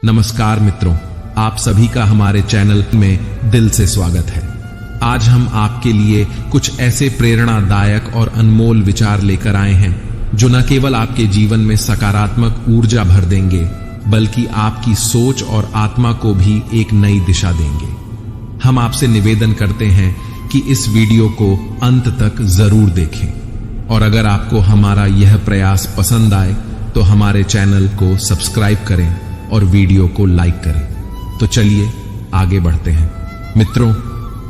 नमस्कार मित्रों, आप सभी का हमारे चैनल में दिल से स्वागत है। आज हम आपके लिए कुछ ऐसे प्रेरणादायक और अनमोल विचार लेकर आए हैं जो न केवल आपके जीवन में सकारात्मक ऊर्जा भर देंगे बल्कि आपकी सोच और आत्मा को भी एक नई दिशा देंगे। हम आपसे निवेदन करते हैं कि इस वीडियो को अंत तक जरूर देखें और अगर आपको हमारा यह प्रयास पसंद आए तो हमारे चैनल को सब्सक्राइब करें और वीडियो को लाइक करें। तो चलिए आगे बढ़ते हैं। मित्रों,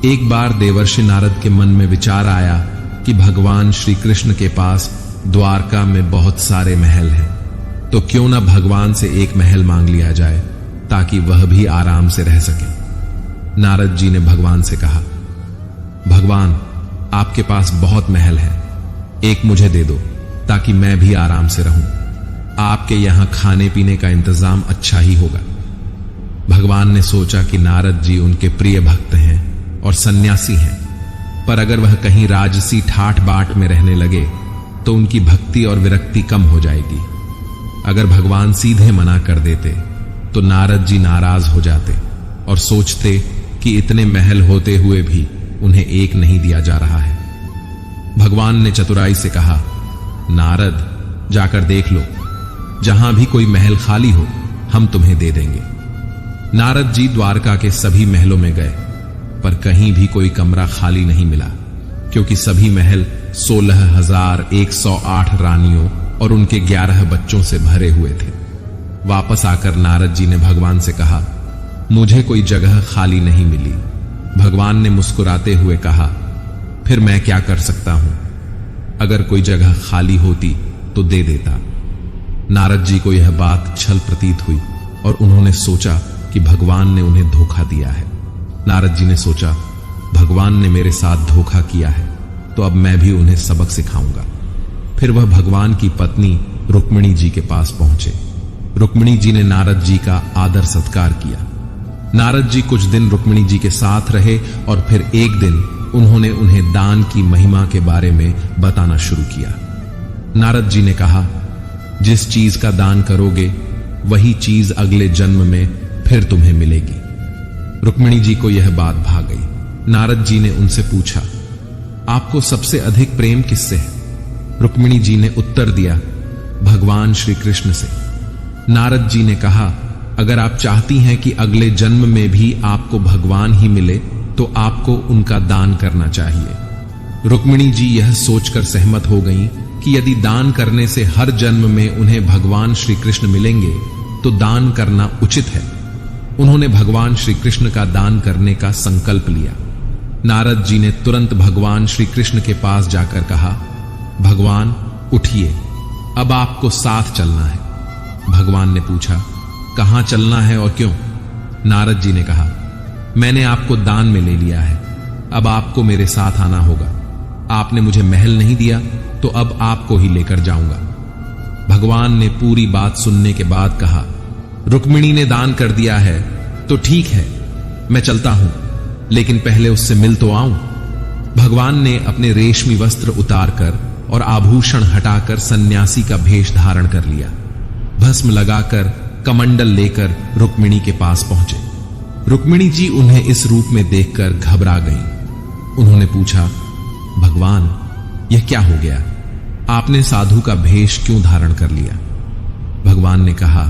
एक बार देवर्षि नारद के मन में विचार आया कि भगवान श्री कृष्ण के पास द्वारका में बहुत सारे महल हैं, तो क्यों ना भगवान से एक महल मांग लिया जाए ताकि वह भी आराम से रह सके। नारद जी ने भगवान से कहा, भगवान आपके पास बहुत महल है, एक मुझे दे दो ताकि मैं भी आराम से रहूं। आपके यहां खाने पीने का इंतजाम अच्छा ही होगा। भगवान ने सोचा कि नारद जी उनके प्रिय भक्त हैं और सन्यासी हैं, पर अगर वह कहीं राजसी ठाठ बाट में रहने लगे तो उनकी भक्ति और विरक्ति कम हो जाएगी। अगर भगवान सीधे मना कर देते तो नारद जी नाराज हो जाते और सोचते कि इतने महल होते हुए भी उन्हें एक नहीं दिया जा रहा है। भगवान ने चतुराई से कहा, नारद जाकर देख लो, जहां भी कोई महल खाली हो हम तुम्हें दे देंगे। नारद जी द्वारका के सभी महलों में गए, पर कहीं भी कोई कमरा खाली नहीं मिला, क्योंकि सभी महल 16,108 रानियों और उनके 11 बच्चों से भरे हुए थे। वापस आकर नारद जी ने भगवान से कहा, मुझे कोई जगह खाली नहीं मिली। भगवान ने मुस्कुराते हुए कहा, फिर मैं क्या कर सकता हूं? अगर कोई जगह खाली होती तो दे देता। नारद जी को यह बात छल प्रतीत हुई और उन्होंने सोचा कि भगवान ने उन्हें धोखा दिया है। नारद जी ने सोचा, भगवान ने मेरे साथ धोखा किया है तो अब मैं भी उन्हें सबक सिखाऊंगा। फिर वह भगवान की पत्नी रुक्मिणी जी के पास पहुंचे। रुक्मिणी जी ने नारद जी का आदर सत्कार किया। नारद जी कुछ दिन रुक्मिणी जी के साथ रहे और फिर एक दिन उन्होंने उन्हें दान की महिमा के बारे में बताना शुरू किया। नारद जी ने कहा, जिस चीज का दान करोगे वही चीज अगले जन्म में फिर तुम्हें मिलेगी। रुक्मिणी जी को यह बात भा गई। नारद जी ने उनसे पूछा, आपको सबसे अधिक प्रेम किससे है? रुक्मिणी जी ने उत्तर दिया, भगवान श्री कृष्ण से। नारद जी ने कहा, अगर आप चाहती हैं कि अगले जन्म में भी आपको भगवान ही मिले तो आपको उनका दान करना चाहिए। रुक्मिणी जी यह सोचकर सहमत हो गईं कि यदि दान करने से हर जन्म में उन्हें भगवान श्री कृष्ण मिलेंगे तो दान करना उचित है। उन्होंने भगवान श्री कृष्ण का दान करने का संकल्प लिया। नारद जी ने तुरंत भगवान श्री कृष्ण के पास जाकर कहा, भगवान उठिए, अब आपको साथ चलना है। भगवान ने पूछा, कहां चलना है और क्यों? नारद जी ने कहा, मैंने आपको दान में ले लिया है, अब आपको मेरे साथ आना होगा। आपने मुझे महल नहीं दिया तो अब आपको ही लेकर जाऊंगा। भगवान ने पूरी बात सुनने के बाद कहा, रुक्मिणी ने दान कर दिया है तो ठीक है, मैं चलता हूं, लेकिन पहले उससे मिल तो आऊं। भगवान ने अपने रेशमी वस्त्र उतारकर और आभूषण हटाकर सन्यासी का भेष धारण कर लिया। भस्म लगाकर कमंडल लेकर रुक्मिणी के पास पहुंचे। रुक्मिणी जी उन्हें इस रूप में देखकर घबरा गईं। उन्होंने पूछा, भगवान यह क्या हो गया? आपने साधु का भेष क्यों धारण कर लिया? भगवान ने कहा,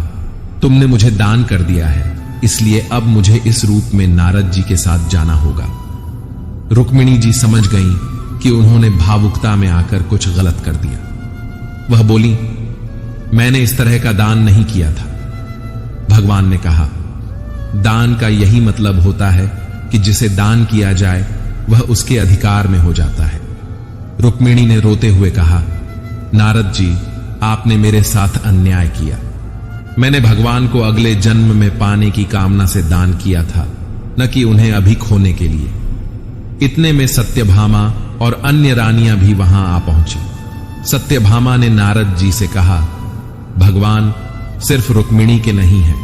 तुमने मुझे दान कर दिया है, इसलिए अब मुझे इस रूप में नारद जी के साथ जाना होगा। रुक्मिणी जी समझ गईं कि उन्होंने भावुकता में आकर कुछ गलत कर दिया। वह बोली, मैंने इस तरह का दान नहीं किया था। भगवान ने कहा, दान का यही मतलब होता है कि जिसे दान किया जाए वह उसके अधिकार में हो जाता है। रुक्मिणी ने रोते हुए कहा, नारद जी आपने मेरे साथ अन्याय किया। मैंने भगवान को अगले जन्म में पाने की कामना से दान किया था, न कि उन्हें अभी खोने के लिए। इतने में सत्यभामा और अन्य रानियां भी वहां आ पहुंची। सत्यभामा ने नारद जी से कहा, भगवान सिर्फ रुक्मिणी के नहीं हैं,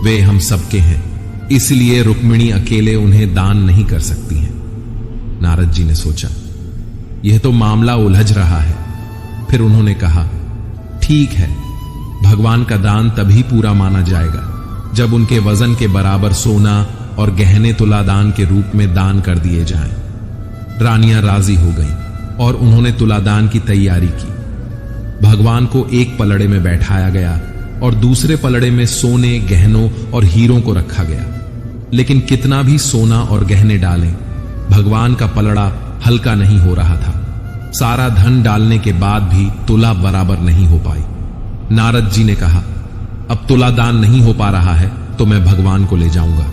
वे हम सबके हैं, इसलिए रुक्मिणी अकेले उन्हें दान नहीं कर सकती हैं। नारद जी ने सोचा, यह तो मामला उलझ रहा है। फिर उन्होंने कहा, ठीक है, भगवान का दान तभी पूरा माना जाएगा जब उनके वजन के बराबर सोना और गहने तुलादान के रूप में दान कर दिए जाएं। रानियां राजी हो गईं और उन्होंने तुलादान की तैयारी की। भगवान को एक पलड़े में बैठाया गया और दूसरे पलड़े में सोने, गहनों और हीरों को रखा गया। लेकिन कितना भी सोना और गहने डालें, भगवान का पलड़ा हल्का नहीं हो रहा था। सारा धन डालने के बाद भी तुला बराबर नहीं हो पाई। नारद जी ने कहा, अब तुला दान नहीं हो पा रहा है तो मैं भगवान को ले जाऊंगा।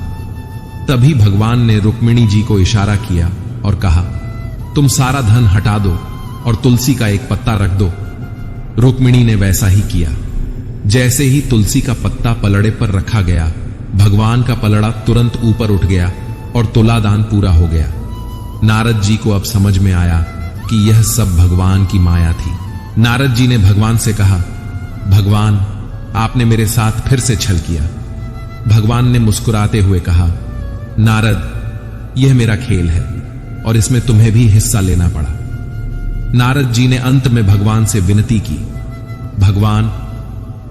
तभी भगवान ने रुक्मिणी जी को इशारा किया और कहा, तुम सारा धन हटा दो और तुलसी का एक पत्ता रख दो। रुक्मिणी ने वैसा ही किया। जैसे ही तुलसी का पत्ता पलड़े पर रखा गया, भगवान का पलड़ा तुरंत ऊपर उठ गया और तुलादान पूरा हो गया। नारद जी को अब समझ में आया कि यह सब भगवान की माया थी। नारद जी ने भगवान से कहा, भगवान, आपने मेरे साथ फिर से छल किया। भगवान ने मुस्कुराते हुए कहा, नारद, यह मेरा खेल है और इसमें तुम्हें भी हिस्सा लेना पड़ा। नारद जी ने अंत में भगवान से विनती की, भगवान,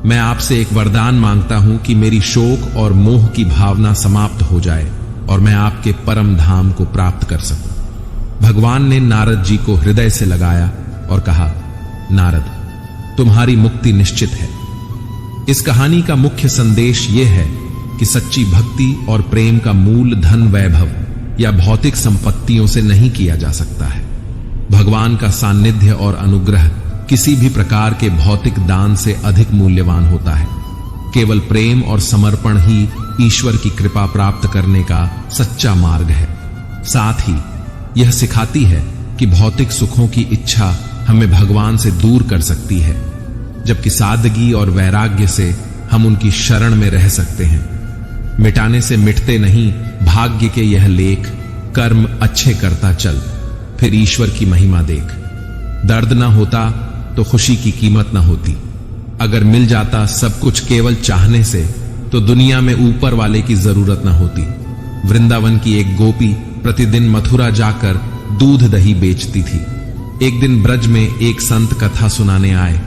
मैं आपसे एक वरदान मांगता हूं कि मेरी शोक और मोह की भावना समाप्त हो जाए और मैं आपके परम धाम को प्राप्त कर सकूं। भगवान ने नारद जी को हृदय से लगाया और कहा, नारद, तुम्हारी मुक्ति निश्चित है। इस कहानी का मुख्य संदेश यह है कि सच्ची भक्ति और प्रेम का मूल धन, वैभव या भौतिक संपत्तियों से नहीं किया जा सकता है। भगवान का सानिध्य और अनुग्रह किसी भी प्रकार के भौतिक दान से अधिक मूल्यवान होता है। केवल प्रेम और समर्पण ही ईश्वर की कृपा प्राप्त करने का सच्चा मार्ग है। साथ ही यह सिखाती है कि भौतिक सुखों की इच्छा हमें भगवान से दूर कर सकती है, जबकि सादगी और वैराग्य से हम उनकी शरण में रह सकते हैं। मिटाने से मिटते नहीं भाग्य के यह लेख, कर्म अच्छे करता चल, फिर ईश्वर की महिमा देख। दर्द ना होता तो खुशी की कीमत ना होती। अगर मिल जाता सब कुछ केवल चाहने से तो दुनिया में ऊपर वाले की जरूरत ना होती। वृंदावन की एक गोपी प्रतिदिन मथुरा जाकर दूध दही बेचती थी। एक दिन ब्रज में एक संत कथा सुनाने आए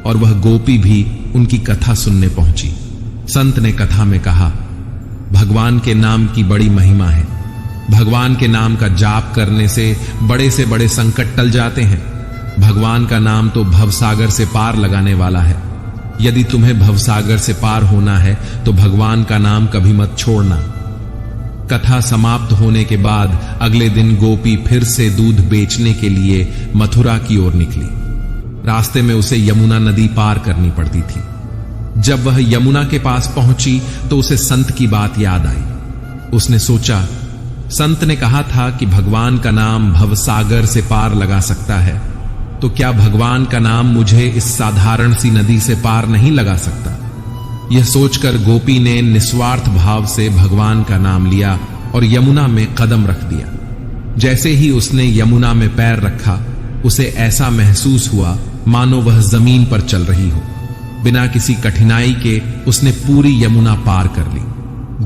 और वह गोपी भी उनकी कथा सुनने पहुंची। संत ने कथा में कहा, भगवान के नाम की बड़ी महिमा है। भगवान के नाम का जाप करने से बड़े संकट टल जाते हैं। भगवान का नाम तो भवसागर से पार लगाने वाला है। यदि तुम्हें भवसागर से पार होना है तो भगवान का नाम कभी मत छोड़ना। कथा समाप्त होने के बाद अगले दिन गोपी फिर से दूध बेचने के लिए मथुरा की ओर निकली। रास्ते में उसे यमुना नदी पार करनी पड़ती थी। जब वह यमुना के पास पहुंची तो उसे संत की बात याद आई। उसने सोचा, संत ने कहा था कि भगवान का नाम भवसागर से पार लगा सकता है, तो क्या भगवान का नाम मुझे इस साधारण सी नदी से पार नहीं लगा सकता? यह सोचकर गोपी ने निस्वार्थ भाव से भगवान का नाम लिया और यमुना में कदम रख दिया। जैसे ही उसने यमुना में पैर रखा, उसे ऐसा महसूस हुआ मानो वह जमीन पर चल रही हो। बिना किसी कठिनाई के उसने पूरी यमुना पार कर ली।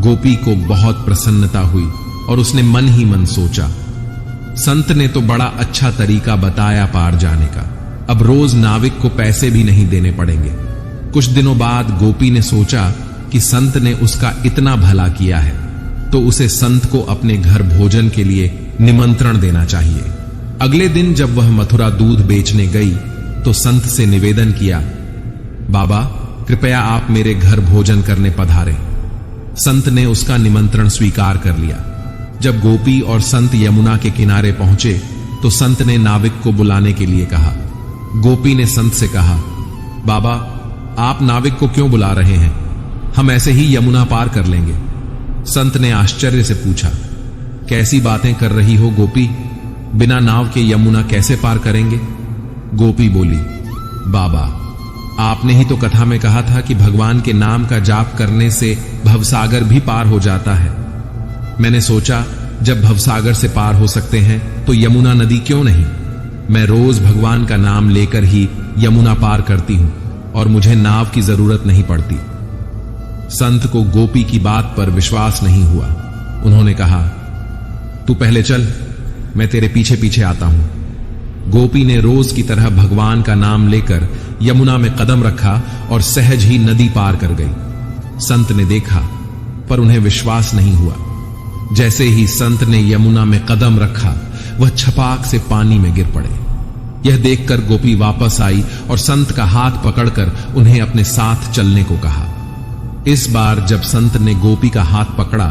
गोपी को बहुत प्रसन्नता हुई और उसने मन ही मन सोचा, संत ने तो बड़ा अच्छा तरीका बताया पार जाने का। अब रोज नाविक को पैसे भी नहीं देने पड़ेंगे। कुछ दिनों बाद गोपी ने सोचा कि संत ने उसका इतना भला किया है तो उसे संत को अपने घर भोजन के लिए निमंत्रण देना चाहिए। अगले दिन जब वह मथुरा दूध बेचने गई तो संत से निवेदन किया, बाबा, कृपया आप मेरे घर भोजन करने पधारें। संत ने उसका निमंत्रण स्वीकार कर लिया। जब गोपी और संत यमुना के किनारे पहुंचे तो संत ने नाविक को बुलाने के लिए कहा। गोपी ने संत से कहा, बाबा, आप नाविक को क्यों बुला रहे हैं? हम ऐसे ही यमुना पार कर लेंगे। संत ने आश्चर्य से पूछा, कैसी बातें कर रही हो गोपी? बिना नाव के यमुना कैसे पार करेंगे? गोपी बोली, बाबा, आपने ही तो कथा में कहा था कि भगवान के नाम का जाप करने से भवसागर भी पार हो जाता है। मैंने सोचा, जब भवसागर से पार हो सकते हैं तो यमुना नदी क्यों नहीं? मैं रोज भगवान का नाम लेकर ही यमुना पार करती हूं और मुझे नाव की जरूरत नहीं पड़ती। संत को गोपी की बात पर विश्वास नहीं हुआ। उन्होंने कहा, तू पहले चल, मैं तेरे पीछे पीछे आता हूं। गोपी ने रोज की तरह भगवान का नाम लेकर यमुना में कदम रखा और सहज ही नदी पार कर गई। संत ने देखा पर उन्हें विश्वास नहीं हुआ। जैसे ही संत ने यमुना में कदम रखा, वह छपाक से पानी में गिर पड़े। यह देखकर गोपी वापस आई और संत का हाथ पकड़कर उन्हें अपने साथ चलने को कहा। इस बार जब संत ने गोपी का हाथ पकड़ा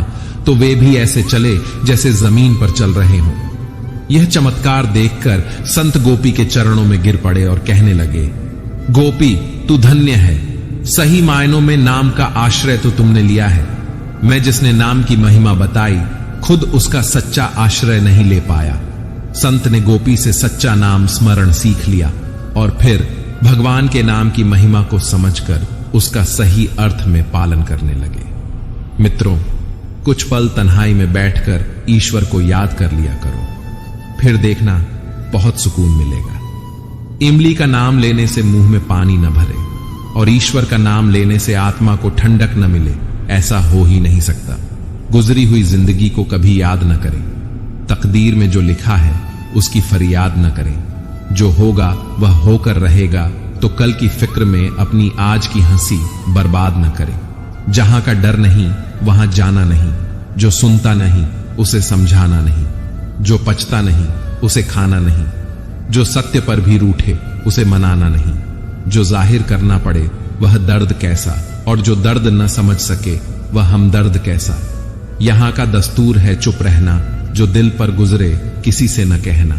तो वे भी ऐसे चले जैसे जमीन पर चल रहे हों। यह चमत्कार देखकर संत गोपी के चरणों में गिर पड़े और कहने लगे, गोपी तू धन्य है, सही मायनों में नाम का आश्रय तो तुमने लिया है। मैं जिसने नाम की महिमा बताई, खुद उसका सच्चा आश्रय नहीं ले पाया। संत ने गोपी से सच्चा नाम स्मरण सीख लिया और फिर भगवान के नाम की महिमा को समझकर उसका सही अर्थ में पालन करने लगे। मित्रों, कुछ पल तन्हाई में बैठकर ईश्वर को याद कर लिया करो, फिर देखना बहुत सुकून मिलेगा। इमली का नाम लेने से मुंह में पानी न भरे और ईश्वर का नाम लेने से आत्मा को ठंडक न मिले, ऐसा हो ही नहीं सकता। गुजरी हुई जिंदगी को कभी याद न करें। तकदीर में जो लिखा है उसकी फरियाद न करें। जो होगा वह होकर रहेगा, तो कल की फिक्र में अपनी आज की हंसी बर्बाद न करें। जहां का डर नहीं वहां जाना नहीं। जो सुनता नहीं उसे समझाना नहीं। जो पचता नहीं उसे खाना नहीं। जो सत्य पर भी रूठे उसे मनाना नहीं। जो जाहिर करना पड़े वह दर्द कैसा, और जो दर्द न समझ सके वह हमदर्द कैसा। यहां का दस्तूर है चुप रहना, जो दिल पर गुजरे किसी से न कहना।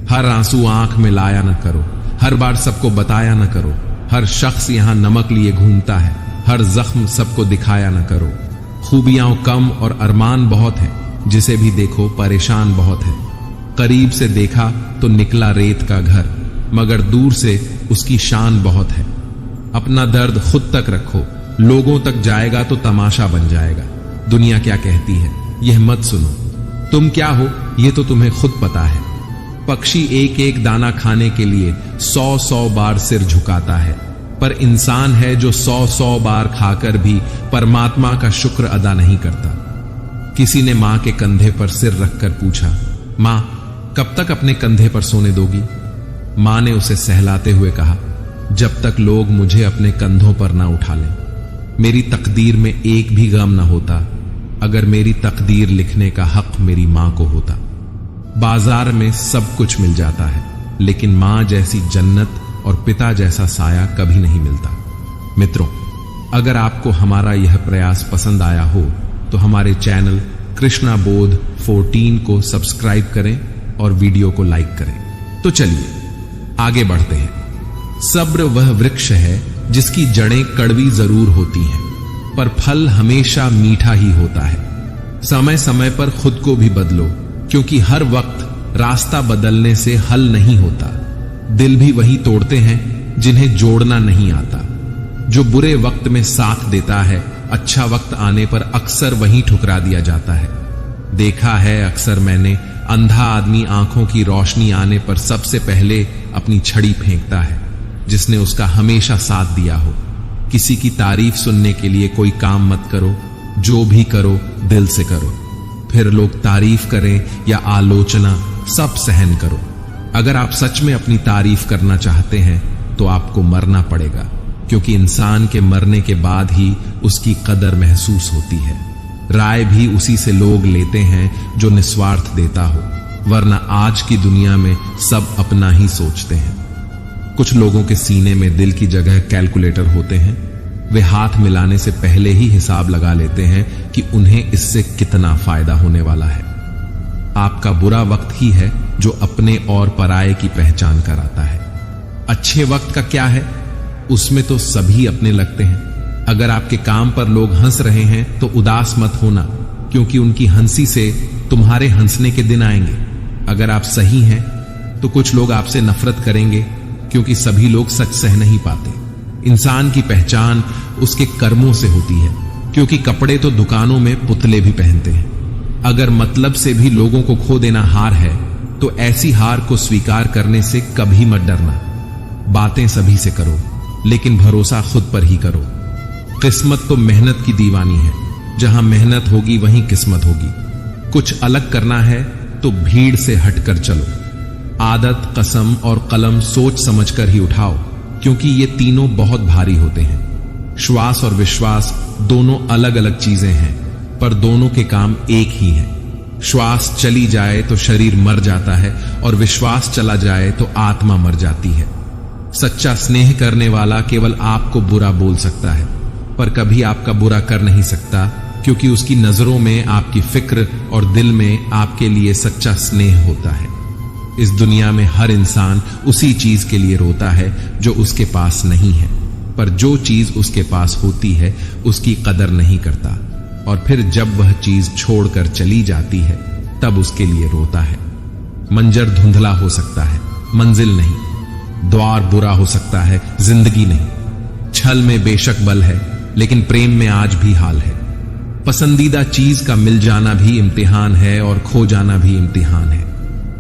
हर आंसू आंख में लाया न करो, हर बार सबको बताया न करो। हर शख्स यहां नमक लिए घूमता है, हर जख्म सबको दिखाया न करो। खूबियां कम और अरमान बहुत है, जिसे भी देखो परेशान बहुत है। करीब से देखा तो निकला रेत का घर, मगर दूर से उसकी शान बहुत है। अपना दर्द खुद तक रखो, लोगों तक जाएगा तो तमाशा बन जाएगा। दुनिया क्या कहती है यह मत सुनो। तुम क्या हो यह तो तुम्हें खुद पता है। पक्षी एक एक दाना खाने के लिए 100-100 बार सिर झुकाता है, पर इंसान है जो 100-100 बार खाकर भी परमात्मा का शुक्र अदा नहीं करता। किसी ने मां के कंधे पर सिर रखकर पूछा, मां कब तक अपने कंधे पर सोने दोगी? मां ने उसे सहलाते हुए कहा, जब तक लोग मुझे अपने कंधों पर ना उठा लें। मेरी तकदीर में एक भी गम ना होता अगर मेरी तकदीर लिखने का हक मेरी मां को होता। बाजार में सब कुछ मिल जाता है, लेकिन मां जैसी जन्नत और पिता जैसा साया कभी नहीं मिलता। मित्रों, अगर आपको हमारा यह प्रयास पसंद आया हो तो हमारे चैनल कृष्णा बोध 14 को सब्सक्राइब करें और वीडियो को लाइक करें। तो चलिए आगे बढ़ते हैं। सब्र वह वृक्ष है जिसकी जड़ें कड़वी जरूर होती हैं, पर फल हमेशा मीठा ही होता है। समय समय पर खुद को भी बदलो, क्योंकि हर वक्त रास्ता बदलने से हल नहीं होता। दिल भी वही तोड़ते हैं जिन्हें जोड़ना नहीं आता। जो बुरे वक्त में साथ देता है, अच्छा वक्त आने पर अक्सर वहीं ठुकरा दिया जाता है। देखा है अक्सर मैंने, अंधा आदमी आंखों की रोशनी आने पर सबसे पहले अपनी छड़ी फेंकता है, जिसने उसका हमेशा साथ दिया हो। किसी की तारीफ सुनने के लिए कोई काम मत करो, जो भी करो दिल से करो। फिर लोग तारीफ करें या आलोचना, सब सहन करो। अगर आप सच में अपनी तारीफ करना चाहते हैं तो आपको मरना पड़ेगा, क्योंकि इंसान के मरने के बाद ही उसकी कदर महसूस होती है। राय भी उसी से लोग लेते हैं जो निस्वार्थ देता हो, वरना आज की दुनिया में सब अपना ही सोचते हैं। कुछ लोगों के सीने में दिल की जगह कैलकुलेटर होते हैं। वे हाथ मिलाने से पहले ही हिसाब लगा लेते हैं कि उन्हें इससे कितना फायदा होने वाला है। आपका बुरा वक्त ही है जो अपने और पराये की पहचान कराता है। अच्छे वक्त का क्या है, उसमें तो सभी अपने लगते हैं। अगर आपके काम पर लोग हंस रहे हैं तो उदास मत होना, क्योंकि उनकी हंसी से तुम्हारे हंसने के दिन आएंगे। अगर आप सही हैं तो कुछ लोग आपसे नफरत करेंगे, क्योंकि सभी लोग सच सह नहीं पाते। इंसान की पहचान उसके कर्मों से होती है, क्योंकि कपड़े तो दुकानों में पुतले भी पहनते हैं। अगर मतलब से भी लोगों को खो देना हार है, तो ऐसी हार को स्वीकार करने से कभी मत डरना। बातें सभी से करो, लेकिन भरोसा खुद पर ही करो। किस्मत तो मेहनत की दीवानी है, जहां मेहनत होगी वहीं किस्मत होगी। कुछ अलग करना है तो भीड़ से हटकर चलो। आदत, कसम और कलम सोच समझकर ही उठाओ, क्योंकि ये तीनों बहुत भारी होते हैं। श्वास और विश्वास दोनों अलग अलग चीजें हैं। पर दोनों के काम एक ही हैं। श्वास चली जाए तो शरीर मर जाता है और विश्वास चला जाए तो आत्मा मर जाती है। सच्चा स्नेह करने वाला केवल आपको बुरा बोल सकता है, पर कभी आपका बुरा कर नहीं सकता, क्योंकि उसकी नजरों में आपकी फिक्र और दिल में आपके लिए सच्चा स्नेह होता है। इस दुनिया में हर इंसान उसी चीज के लिए रोता है जो उसके पास नहीं है, पर जो चीज उसके पास होती है उसकी कदर नहीं करता, और फिर जब वह चीज छोड़कर चली जाती है तब उसके लिए रोता है। मंजर धुंधला हो सकता है, मंजिल नहीं। द्वार बुरा हो सकता है, जिंदगी नहीं। छल में बेशक बल है, लेकिन प्रेम में आज भी हाल है। पसंदीदा चीज का मिल जाना भी इम्तिहान है और खो जाना भी इम्तिहान है।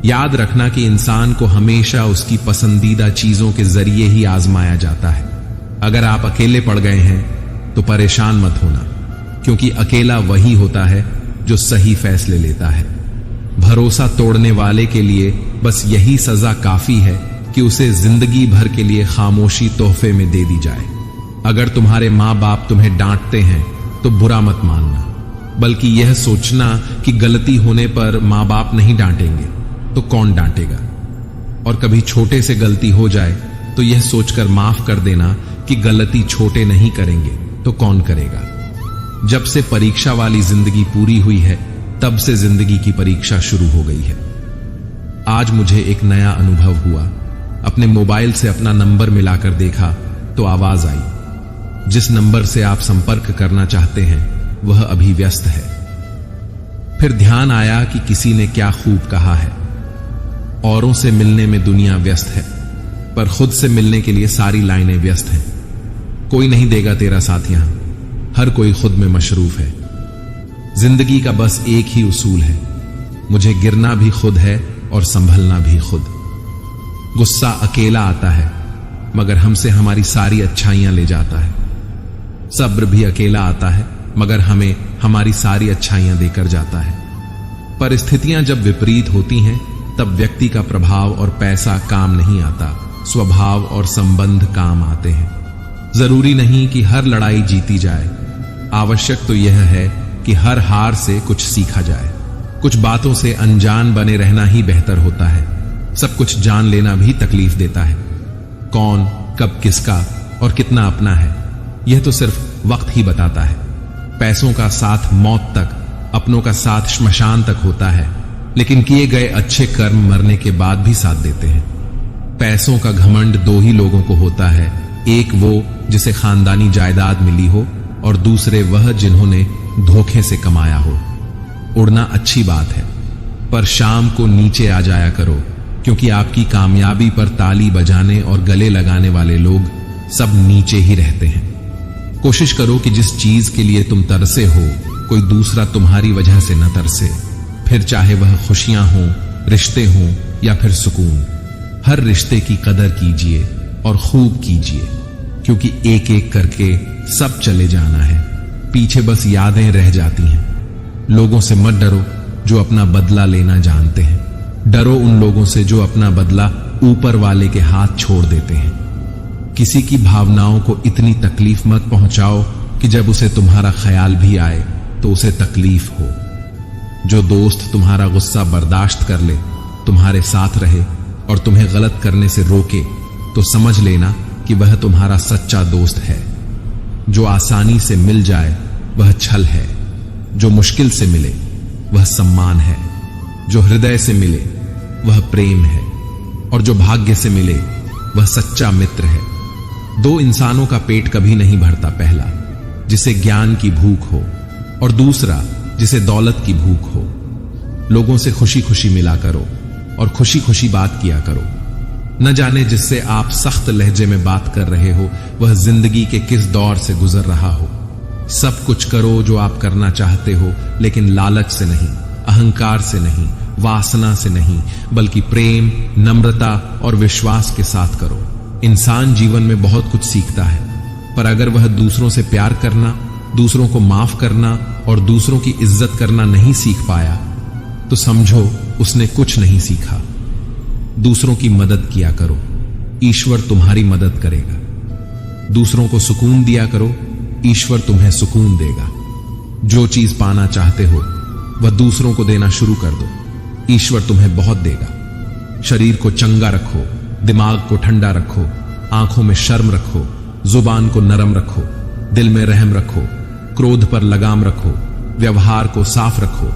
याद रखना कि इंसान को हमेशा उसकी पसंदीदा चीजों के जरिए ही आजमाया जाता है। अगर आप अकेले पड़ गए हैं तो परेशान मत होना, क्योंकि अकेला वही होता है जो सही फैसले लेता है। भरोसा तोड़ने वाले के लिए बस यही सजा काफी है कि उसे जिंदगी भर के लिए खामोशी तोहफे में दे दी जाए। अगर तुम्हारे माँ बाप तुम्हें डांटते हैं तो बुरा मत मानना, बल्कि यह सोचना कि गलती होने पर माँ बाप नहीं डांटेंगे तो कौन डांटेगा। और कभी छोटे से गलती हो जाए तो यह सोचकर माफ कर देना कि गलती छोटे नहीं करेंगे तो कौन करेगा। जब से परीक्षा वाली जिंदगी पूरी हुई है तब से जिंदगी की परीक्षा शुरू हो गई है। आज मुझे एक नया अनुभव हुआ। अपने मोबाइल से अपना नंबर मिलाकर देखा तो आवाज आई, जिस नंबर से आप संपर्क करना चाहते हैं वह अभी व्यस्त है। फिर ध्यान आया कि किसी ने क्या खूब कहा है, औरों से मिलने में दुनिया व्यस्त है, पर खुद से मिलने के लिए सारी लाइनें व्यस्त हैं। कोई नहीं देगा तेरा साथ यहां, हर कोई खुद में मशरूफ है। जिंदगी का बस एक ही उसूल है, मुझे गिरना भी खुद है और संभलना भी खुद। गुस्सा अकेला आता है मगर हमसे हमारी सारी अच्छाइयां ले जाता है। सब्र भी अकेला आता है मगर हमें हमारी सारी अच्छाइयां देकर जाता है। परिस्थितियां जब विपरीत होती हैं तब व्यक्ति का प्रभाव और पैसा काम नहीं आता, स्वभाव और संबंध काम आते हैं। जरूरी नहीं कि हर लड़ाई जीती जाए, आवश्यक तो यह है कि हर हार से कुछ सीखा जाए। कुछ बातों से अनजान बने रहना ही बेहतर होता है। सब कुछ जान लेना भी तकलीफ देता है। कौन कब किसका और कितना अपना है यह तो सिर्फ वक्त ही बताता है। पैसों का साथ मौत तक, अपनों का साथ श्मशान तक होता है, लेकिन किए गए अच्छे कर्म मरने के बाद भी साथ देते हैं। पैसों का घमंड दो ही लोगों को होता है, एक वो जिसे खानदानी जायदाद मिली हो और दूसरे वह जिन्होंने धोखे से कमाया हो। उड़ना अच्छी बात है, पर शाम को नीचे आ जाया करो, क्योंकि आपकी कामयाबी पर ताली बजाने और गले लगाने वाले लोग सब नीचे ही रहते हैं। कोशिश करो कि जिस चीज के लिए तुम तरसे हो कोई दूसरा तुम्हारी वजह से न तरसे, फिर चाहे वह खुशियां हों, रिश्ते हों या फिर सुकून। हर रिश्ते की कदर कीजिए और खूब कीजिए, क्योंकि एक एक करके सब चले जाना है, पीछे बस यादें रह जाती हैं। लोगों से मत डरो जो अपना बदला लेना जानते हैं, डरो उन लोगों से जो अपना बदला ऊपर वाले के हाथ छोड़ देते हैं। किसी की भावनाओं को इतनी तकलीफ मत पहुंचाओ कि जब उसे तुम्हारा ख्याल भी आए तो उसे तकलीफ हो। जो दोस्त तुम्हारा गुस्सा बर्दाश्त कर ले, तुम्हारे साथ रहे और तुम्हें गलत करने से रोके, तो समझ लेना कि वह तुम्हारा सच्चा दोस्त है। जो आसानी से मिल जाए वह छल है, जो मुश्किल से मिले वह सम्मान है, जो हृदय से मिले वह प्रेम है, और जो भाग्य से मिले वह सच्चा मित्र है। दो इंसानों का पेट कभी नहीं भरता, पहला जिसे ज्ञान की भूख हो और दूसरा जिसे दौलत की भूख हो। लोगों से खुशी खुशी मिला करो और खुशी खुशी बात किया करो। न जाने जिससे आप सख्त लहजे में बात कर रहे हो वह जिंदगी के किस दौर से गुजर रहा हो। सब कुछ करो जो आप करना चाहते हो, लेकिन लालच से नहीं, अहंकार से नहीं, वासना से नहीं, बल्कि प्रेम, नम्रता और विश्वास के साथ करो। इंसान जीवन में बहुत कुछ सीखता है, पर अगर वह दूसरों से प्यार करना, दूसरों को माफ करना और दूसरों की इज्जत करना नहीं सीख पाया तो समझो उसने कुछ नहीं सीखा। दूसरों की मदद किया करो, ईश्वर तुम्हारी मदद करेगा। दूसरों को सुकून दिया करो, ईश्वर तुम्हें सुकून देगा। जो चीज पाना चाहते हो वह दूसरों को देना शुरू कर दो, ईश्वर तुम्हें बहुत देगा। शरीर को चंगा रखो, दिमाग को ठंडा रखो, आंखों में शर्म रखो, जुबान को नरम रखो, दिल में रहम रखो, क्रोध पर लगाम रखो, व्यवहार को साफ रखो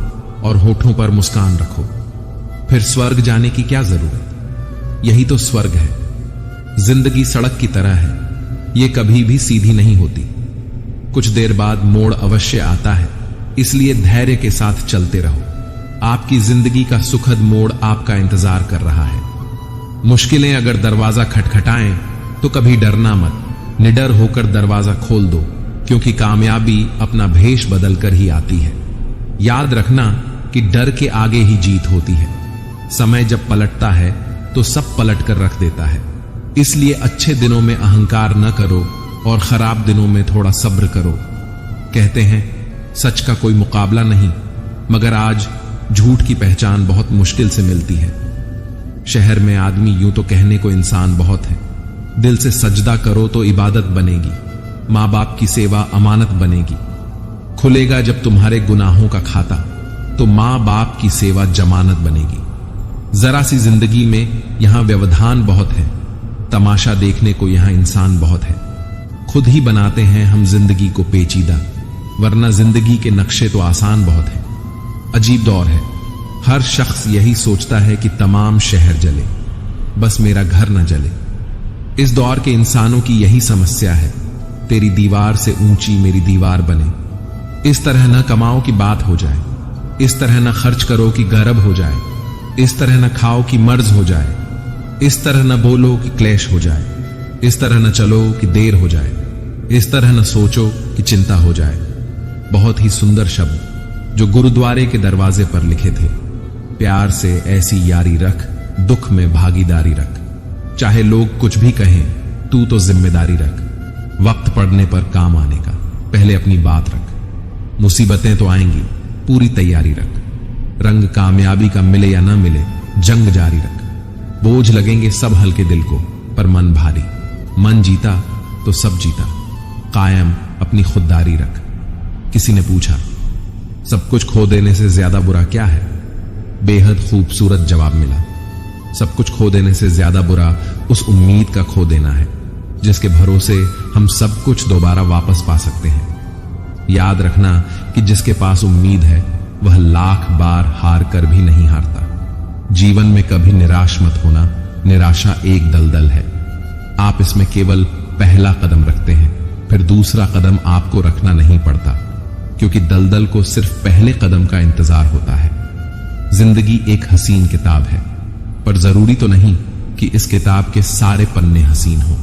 और होठों पर मुस्कान रखो। फिर स्वर्ग जाने की क्या जरूरत? यही तो स्वर्ग है। जिंदगी सड़क की तरह है, ये कभी भी सीधी नहीं होती। कुछ देर बाद मोड़ अवश्य आता है, इसलिए धैर्य के साथ चलते रहो। आपकी जिंदगी का सुखद मोड़ आपका इंतजार कर रहा है। मुश्किलें अगर दरवाजा खटखटाएं तो कभी डरना मत, निडर होकर दरवाजा खोल दो, क्योंकि कामयाबी अपना भेष बदलकर ही आती है। याद रखना कि डर के आगे ही जीत होती है। समय जब पलटता है तो सब पलट कर रख देता है। इसलिए अच्छे दिनों में अहंकार न करो और खराब दिनों में थोड़ा सब्र करो। कहते हैं सच का कोई मुकाबला नहीं, मगर आज झूठ की पहचान बहुत मुश्किल से मिलती है। शहर में आदमी यूं तो कहने को इंसान बहुत है, दिल से सजदा करो तो इबादत बनेगी, माँ बाप की सेवा अमानत बनेगी। खुलेगा जब तुम्हारे गुनाहों का खाता तो माँ बाप की सेवा जमानत बनेगी। जरा सी जिंदगी में यहां व्यवधान बहुत है, तमाशा देखने को यहां इंसान बहुत है। खुद ही बनाते हैं हम जिंदगी को पेचीदा, वरना जिंदगी के नक्शे तो आसान बहुत है। अजीब दौर है, हर शख्स यही सोचता है कि तमाम शहर जले, बस मेरा घर न जले। इस दौर के इंसानों की यही समस्या है, तेरी दीवार से ऊंची मेरी दीवार बने। इस तरह न कमाओ कि बात हो जाए, इस तरह न खर्च करो कि गरब हो जाए, इस तरह न खाओ कि मर्ज हो जाए, इस तरह न बोलो कि क्लेश हो जाए, इस तरह न चलो कि देर हो जाए, इस तरह न सोचो कि चिंता हो जाए। बहुत ही सुंदर शब्द जो गुरुद्वारे के दरवाजे पर लिखे थे। प्यार से ऐसी यारी रख, दुख में भागीदारी रख, चाहे लोग कुछ भी कहें तू तो जिम्मेदारी रख। वक्त पड़ने पर काम आने का पहले अपनी बात रख। मुसीबतें तो आएंगी, पूरी तैयारी रख। रंग कामयाबी का मिले या ना मिले, जंग जारी रख। बोझ लगेंगे सब हल्के दिल को, पर मन भारी। मन जीता तो सब जीता, कायम अपनी खुददारी रख। किसी ने पूछा, सब कुछ खो देने से ज्यादा बुरा क्या है? बेहद खूबसूरत जवाब मिला, सब कुछ खो देने से ज्यादा बुरा उस उम्मीद का खो देना है जिसके भरोसे हम सब कुछ दोबारा वापस पा सकते हैं। याद रखना कि जिसके पास उम्मीद है वह लाख बार हार कर भी नहीं हारता। जीवन में कभी निराश मत होना, निराशा एक दलदल है। आप इसमें केवल पहला कदम रखते हैं, फिर दूसरा कदम आपको रखना नहीं पड़ता, क्योंकि दलदल को सिर्फ पहले कदम का इंतजार होता है। जिंदगी एक हसीन किताब है, पर जरूरी तो नहीं कि इस किताब के सारे पन्ने हसीन हो।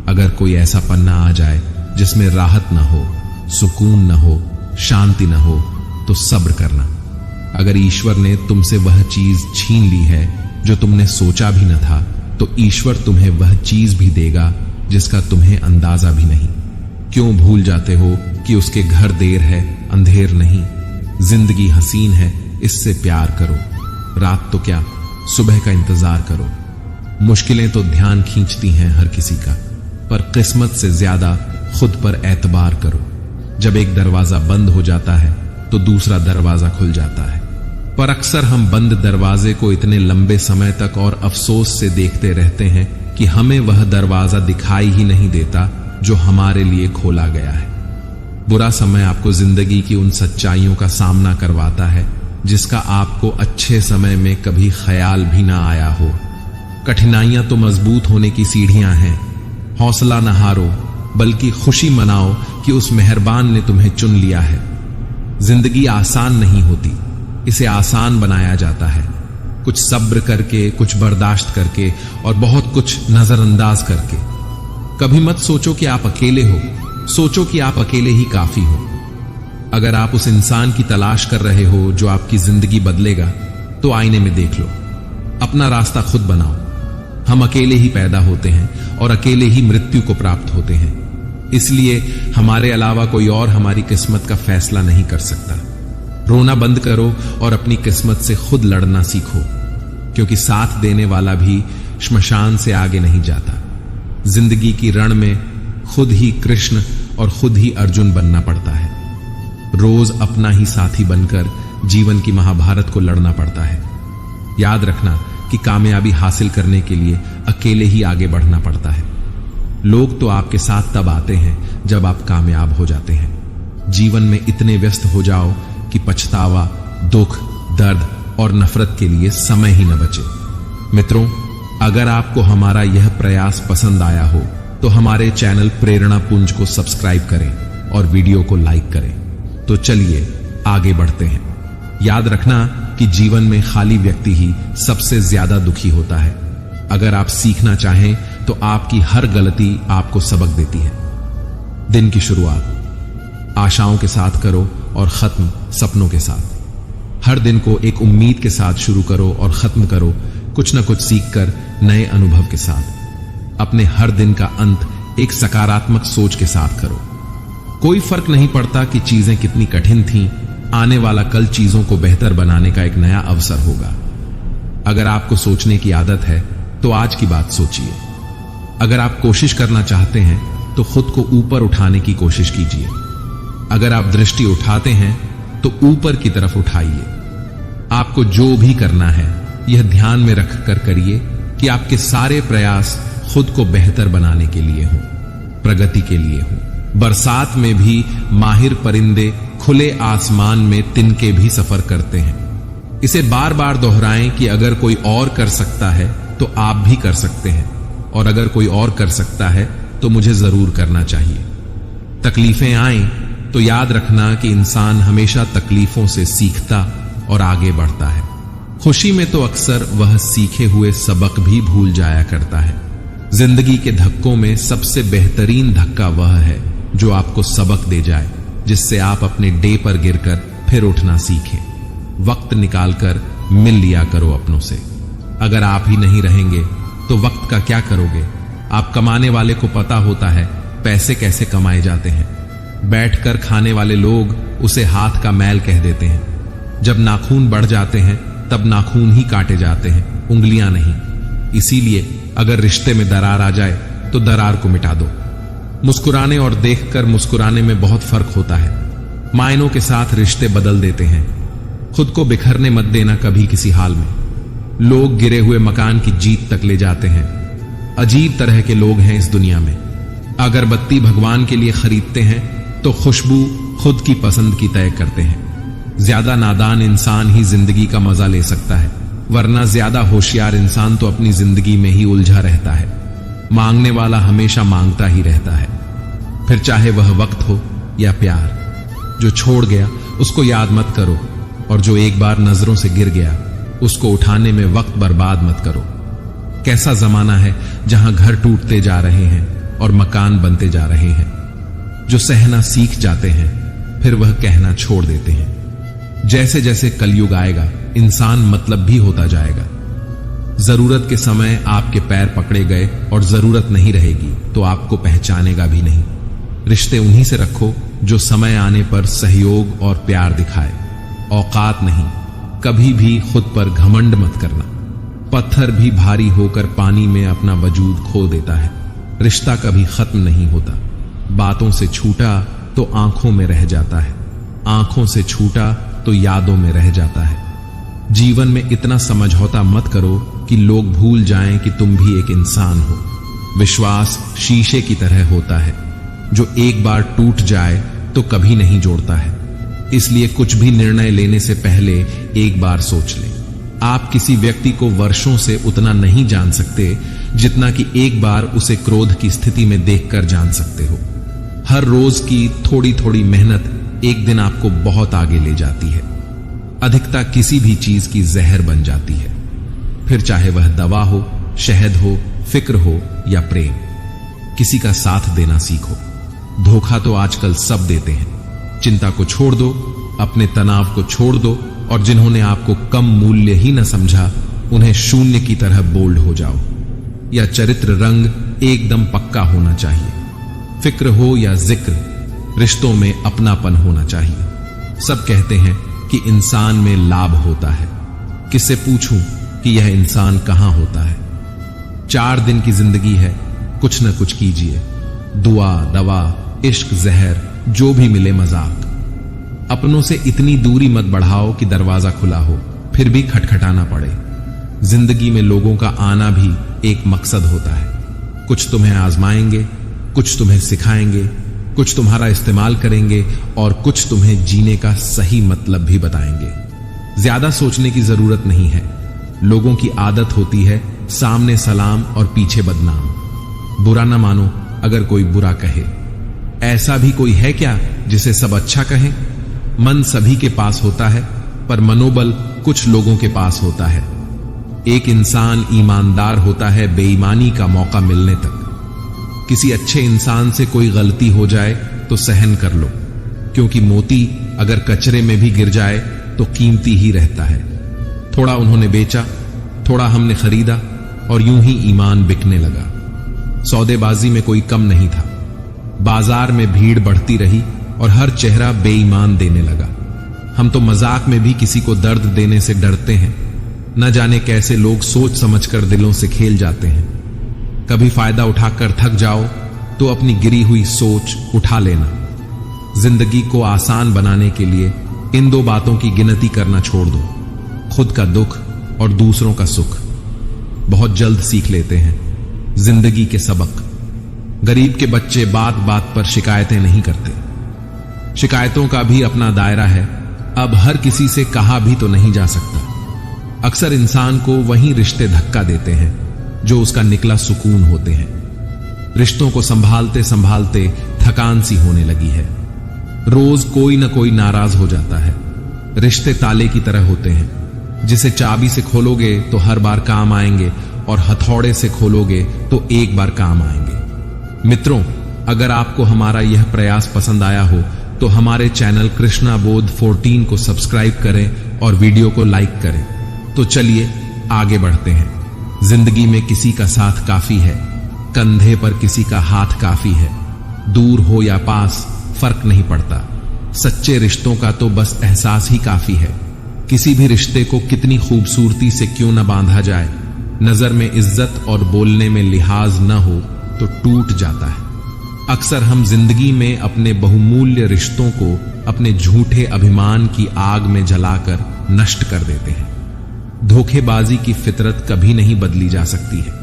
अगर कोई ऐसा पन्ना आ जाए जिसमें राहत न हो, सुकून न हो, शांति न हो, तो सब्र करना। अगर ईश्वर ने तुमसे वह चीज छीन ली है जो तुमने सोचा भी न था, तो ईश्वर तुम्हें वह चीज भी देगा जिसका तुम्हें अंदाजा भी नहीं। क्यों भूल जाते हो कि उसके घर देर है, अंधेर नहीं। जिंदगी हसीन है, इससे प्यार करो। रात तो क्या, सुबह का इंतजार करो। मुश्किलें तो ध्यान खींचती हैं हर किसी का, पर किस्मत से ज्यादा खुद पर एतबार करो। जब एक दरवाजा बंद हो जाता है तो दूसरा दरवाजा खुल जाता है, पर अक्सर हम बंद दरवाजे को इतने लंबे समय तक और अफसोस से देखते रहते हैं कि हमें वह दरवाजा दिखाई ही नहीं देता जो हमारे लिए खोला गया है। बुरा समय आपको जिंदगी की उन सच्चाइयों का सामना करवाता है जिसका आपको अच्छे समय में कभी ख्याल भी ना आया हो। कठिनाइयां तो मजबूत होने की सीढ़ियां हैं। हौसला न हारो, बल्कि खुशी मनाओ कि उस मेहरबान ने तुम्हें चुन लिया है। जिंदगी आसान नहीं होती, इसे आसान बनाया जाता है। कुछ सब्र करके, कुछ बर्दाश्त करके और बहुत कुछ नजरअंदाज करके। कभी मत सोचो कि आप अकेले हो, सोचो कि आप अकेले ही काफी हो। अगर आप उस इंसान की तलाश कर रहे हो जो आपकी जिंदगी बदलेगा, तो आईने में देख लो, अपना रास्ता खुद बनाओ। हम अकेले ही पैदा होते हैं और अकेले ही मृत्यु को प्राप्त होते हैं। इसलिए हमारे अलावा कोई और हमारी किस्मत का फैसला नहीं कर सकता। रोना बंद करो और अपनी किस्मत से खुद लड़ना सीखो, क्योंकि साथ देने वाला भी श्मशान से आगे नहीं जाता। जिंदगी की रण में खुद ही कृष्ण और खुद ही अर्जुन बनना पड़ता है। रोज अपना ही साथी बनकर जीवन की महाभारत को लड़ना पड़ता है। याद रखना कि कामयाबी हासिल करने के लिए अकेले ही आगे बढ़ना पड़ता है। लोग तो आपके साथ तब आते हैं जब आप कामयाब हो जाते हैं। जीवन में इतने व्यस्त हो जाओ कि पछतावा, दुख, दर्द और नफरत के लिए समय ही न बचे। मित्रों, अगर आपको हमारा यह प्रयास पसंद आया हो तो हमारे चैनल प्रेरणा पुंज को सब्सक्राइब करें और वीडियो को लाइक करें। तो चलिए आगे बढ़ते हैं। याद रखना कि जीवन में खाली व्यक्ति ही सबसे ज्यादा दुखी होता है। अगर आप सीखना चाहें तो आपकी हर गलती आपको सबक देती है। दिन की शुरुआत आशाओं के साथ करो और खत्म सपनों के साथ। हर दिन को एक उम्मीद के साथ शुरू करो और खत्म करो कुछ न कुछ सीखकर नए अनुभव के साथ। अपने हर दिन का अंत एक सकारात्मक सोच के साथ करो। कोई फर्क नहीं पड़ता कि चीजें कितनी कठिन थीं, आने वाला कल चीजों को बेहतर बनाने का एक नया अवसर होगा। अगर आपको सोचने की आदत है तो आज की बात सोचिए। अगर आप कोशिश करना चाहते हैं तो खुद को ऊपर उठाने की कोशिश कीजिए। अगर आप दृष्टि उठाते हैं तो ऊपर की तरफ उठाइए। आपको जो भी करना है यह ध्यान में रखकर करिए कि आपके सारे प्रयास खुद को बेहतर बनाने के लिए हों, प्रगति के लिए हों। बरसात में भी माहिर परिंदे खुले आसमान में तिनके भी सफर करते हैं। इसे बार बार दोहराएं कि अगर कोई और कर सकता है तो आप भी कर सकते हैं, और अगर कोई और कर सकता है तो मुझे जरूर करना चाहिए। तकलीफें आएं तो याद रखना कि इंसान हमेशा तकलीफों से सीखता और आगे बढ़ता है। खुशी में तो अक्सर वह सीखे हुए सबक भी भूल जाया करता है। जिंदगी के धक्कों में सबसे बेहतरीन धक्का वह है जो आपको सबक दे जाए, जिससे आप अपने डे पर गिरकर फिर उठना सीखें। वक्त निकालकर मिल लिया करो अपनों से। अगर आप ही नहीं रहेंगे तो वक्त का क्या करोगे? आप कमाने वाले को पता होता है पैसे कैसे कमाए जाते हैं। बैठकर खाने वाले लोग उसे हाथ का मैल कह देते हैं। जब नाखून बढ़ जाते हैं तब नाखून ही काटे जाते हैं, उंगलियां नहीं। इसीलिए अगर रिश्ते में दरार आ जाए तो दरार को मिटा दो। मुस्कुराने और देखकर मुस्कुराने में बहुत फर्क होता है। मायनों के साथ रिश्ते बदल देते हैं। खुद को बिखरने मत देना कभी किसी हाल में। लोग गिरे हुए मकान की जीत तक ले जाते हैं। अजीब तरह के लोग हैं इस दुनिया में। अगरबत्ती भगवान के लिए खरीदते हैं तो खुशबू खुद की पसंद की तय करते हैं। ज्यादा नादान इंसान ही जिंदगी का मजा ले सकता है, वरना ज्यादा होशियार इंसान तो अपनी जिंदगी में ही उलझा रहता है। मांगने वाला हमेशा मांगता ही रहता है, फिर चाहे वह वक्त हो या प्यार। जो छोड़ गया उसको याद मत करो, और जो एक बार नजरों से गिर गया उसको उठाने में वक्त बर्बाद मत करो। कैसा जमाना है जहां घर टूटते जा रहे हैं और मकान बनते जा रहे हैं। जो सहना सीख जाते हैं फिर वह कहना छोड़ देते हैं। जैसे जैसे कलयुग आएगा इंसान मतलब भी होता जाएगा। जरूरत के समय आपके पैर पकड़े गए और जरूरत नहीं रहेगी तो आपको पहचानेगा भी नहीं। रिश्ते उन्हीं से रखो जो समय आने पर सहयोग और प्यार दिखाए। औकात नहीं, कभी भी खुद पर घमंड मत करना। पत्थर भी भारी होकर पानी में अपना वजूद खो देता है। रिश्ता कभी खत्म नहीं होता। बातों से छूटा तो आंखों में रह जाता है, आंखों से छूटा तो यादों में रह जाता है। जीवन में इतना समझौता मत करो कि लोग भूल जाएं कि तुम भी एक इंसान हो। विश्वास शीशे की तरह होता है, जो एक बार टूट जाए तो कभी नहीं जोड़ता है। इसलिए कुछ भी निर्णय लेने से पहले एक बार सोच लें। आप किसी व्यक्ति को वर्षों से उतना नहीं जान सकते जितना कि एक बार उसे क्रोध की स्थिति में देखकर जान सकते हो। हर रोज की थोड़ी थोड़ी मेहनत एक दिन आपको बहुत आगे ले जाती है। अधिकता किसी भी चीज की जहर बन जाती है, फिर चाहे वह दवा हो, शहद हो, फिक्र हो या प्रेम। किसी का साथ देना सीखो। धोखा तो आजकल सब देते हैं। चिंता को छोड़ दो, अपने तनाव को छोड़ दो, और जिन्होंने आपको कम मूल्य ही न समझा उन्हें शून्य की तरह बोल्ड हो जाओ। या चरित्र रंग एकदम पक्का होना चाहिए। फिक्र हो या जिक्र, रिश्तों में अपनापन होना चाहिए। सब कहते हैं कि इंसान में लाभ होता है, किससे पूछूं कि यह इंसान कहां होता है। 4 दिन की जिंदगी है, कुछ न कुछ कीजिए। दुआ, दवा, इश्क, जहर, जो भी मिले मजाक। अपनों से इतनी दूरी मत बढ़ाओ कि दरवाजा खुला हो फिर भी खटखटाना पड़े। जिंदगी में लोगों का आना भी एक मकसद होता है। कुछ तुम्हें आजमाएंगे, कुछ तुम्हें सिखाएंगे, कुछ तुम्हारा इस्तेमाल करेंगे और कुछ तुम्हें जीने का सही मतलब भी बताएंगे। ज्यादा सोचने की जरूरत नहीं है। लोगों की आदत होती है सामने सलाम और पीछे बदनाम। बुरा ना मानो अगर कोई बुरा कहे। ऐसा भी कोई है क्या जिसे सब अच्छा कहें? मन सभी के पास होता है पर मनोबल कुछ लोगों के पास होता है। एक इंसान ईमानदार होता है बेईमानी का मौका मिलने तक। किसी अच्छे इंसान से कोई गलती हो जाए तो सहन कर लो, क्योंकि मोती अगर कचरे में भी गिर जाए तो कीमती ही रहता है। थोड़ा उन्होंने बेचा, थोड़ा हमने खरीदा और यूं ही ईमान बिकने लगा। सौदेबाजी में कोई कम नहीं था। बाजार में भीड़ बढ़ती रही और हर चेहरा बेईमान देने लगा। हम तो मजाक में भी किसी को दर्द देने से डरते हैं। न जाने कैसे लोग सोच समझकर दिलों से खेल जाते हैं। कभी फायदा उठाकर थक जाओ तो अपनी गिरी हुई सोच उठा लेना। जिंदगी को आसान बनाने के लिए इन दो बातों की गिनती करना छोड़ दो, खुद का दुख और दूसरों का सुख। बहुत जल्द सीख लेते हैं जिंदगी के सबक। गरीब के बच्चे बात बात पर शिकायतें नहीं करते। शिकायतों का भी अपना दायरा है। अब हर किसी से कहा भी तो नहीं जा सकता। अक्सर इंसान को वही रिश्ते धक्का देते हैं जो उसका निकला सुकून होते हैं। रिश्तों को संभालते संभालते थकान सी होने लगी है। रोज कोई न कोई नाराज हो जाता है। रिश्ते ताले की तरह होते हैं, जिसे चाबी से खोलोगे तो हर बार काम आएंगे और हथौड़े से खोलोगे तो एक बार काम आएंगे। मित्रों, अगर आपको हमारा यह प्रयास पसंद आया हो तो हमारे चैनल कृष्णा बोध 14 को सब्सक्राइब करें और वीडियो को लाइक करें। तो चलिए आगे बढ़ते हैं। जिंदगी में किसी का साथ काफी है, कंधे पर किसी का हाथ काफी है। दूर हो या पास फर्क नहीं पड़ता। सच्चे रिश्तों का तो बस एहसास ही काफी है। किसी भी रिश्ते को कितनी खूबसूरती से क्यों न बांधा जाए, नजर में इज्जत और बोलने में लिहाज न हो तो टूट जाता है। अक्सर हम जिंदगी में अपने बहुमूल्य रिश्तों को अपने झूठे अभिमान की आग में जलाकर नष्ट कर देते हैं। धोखेबाजी की फितरत कभी नहीं बदली जा सकती है।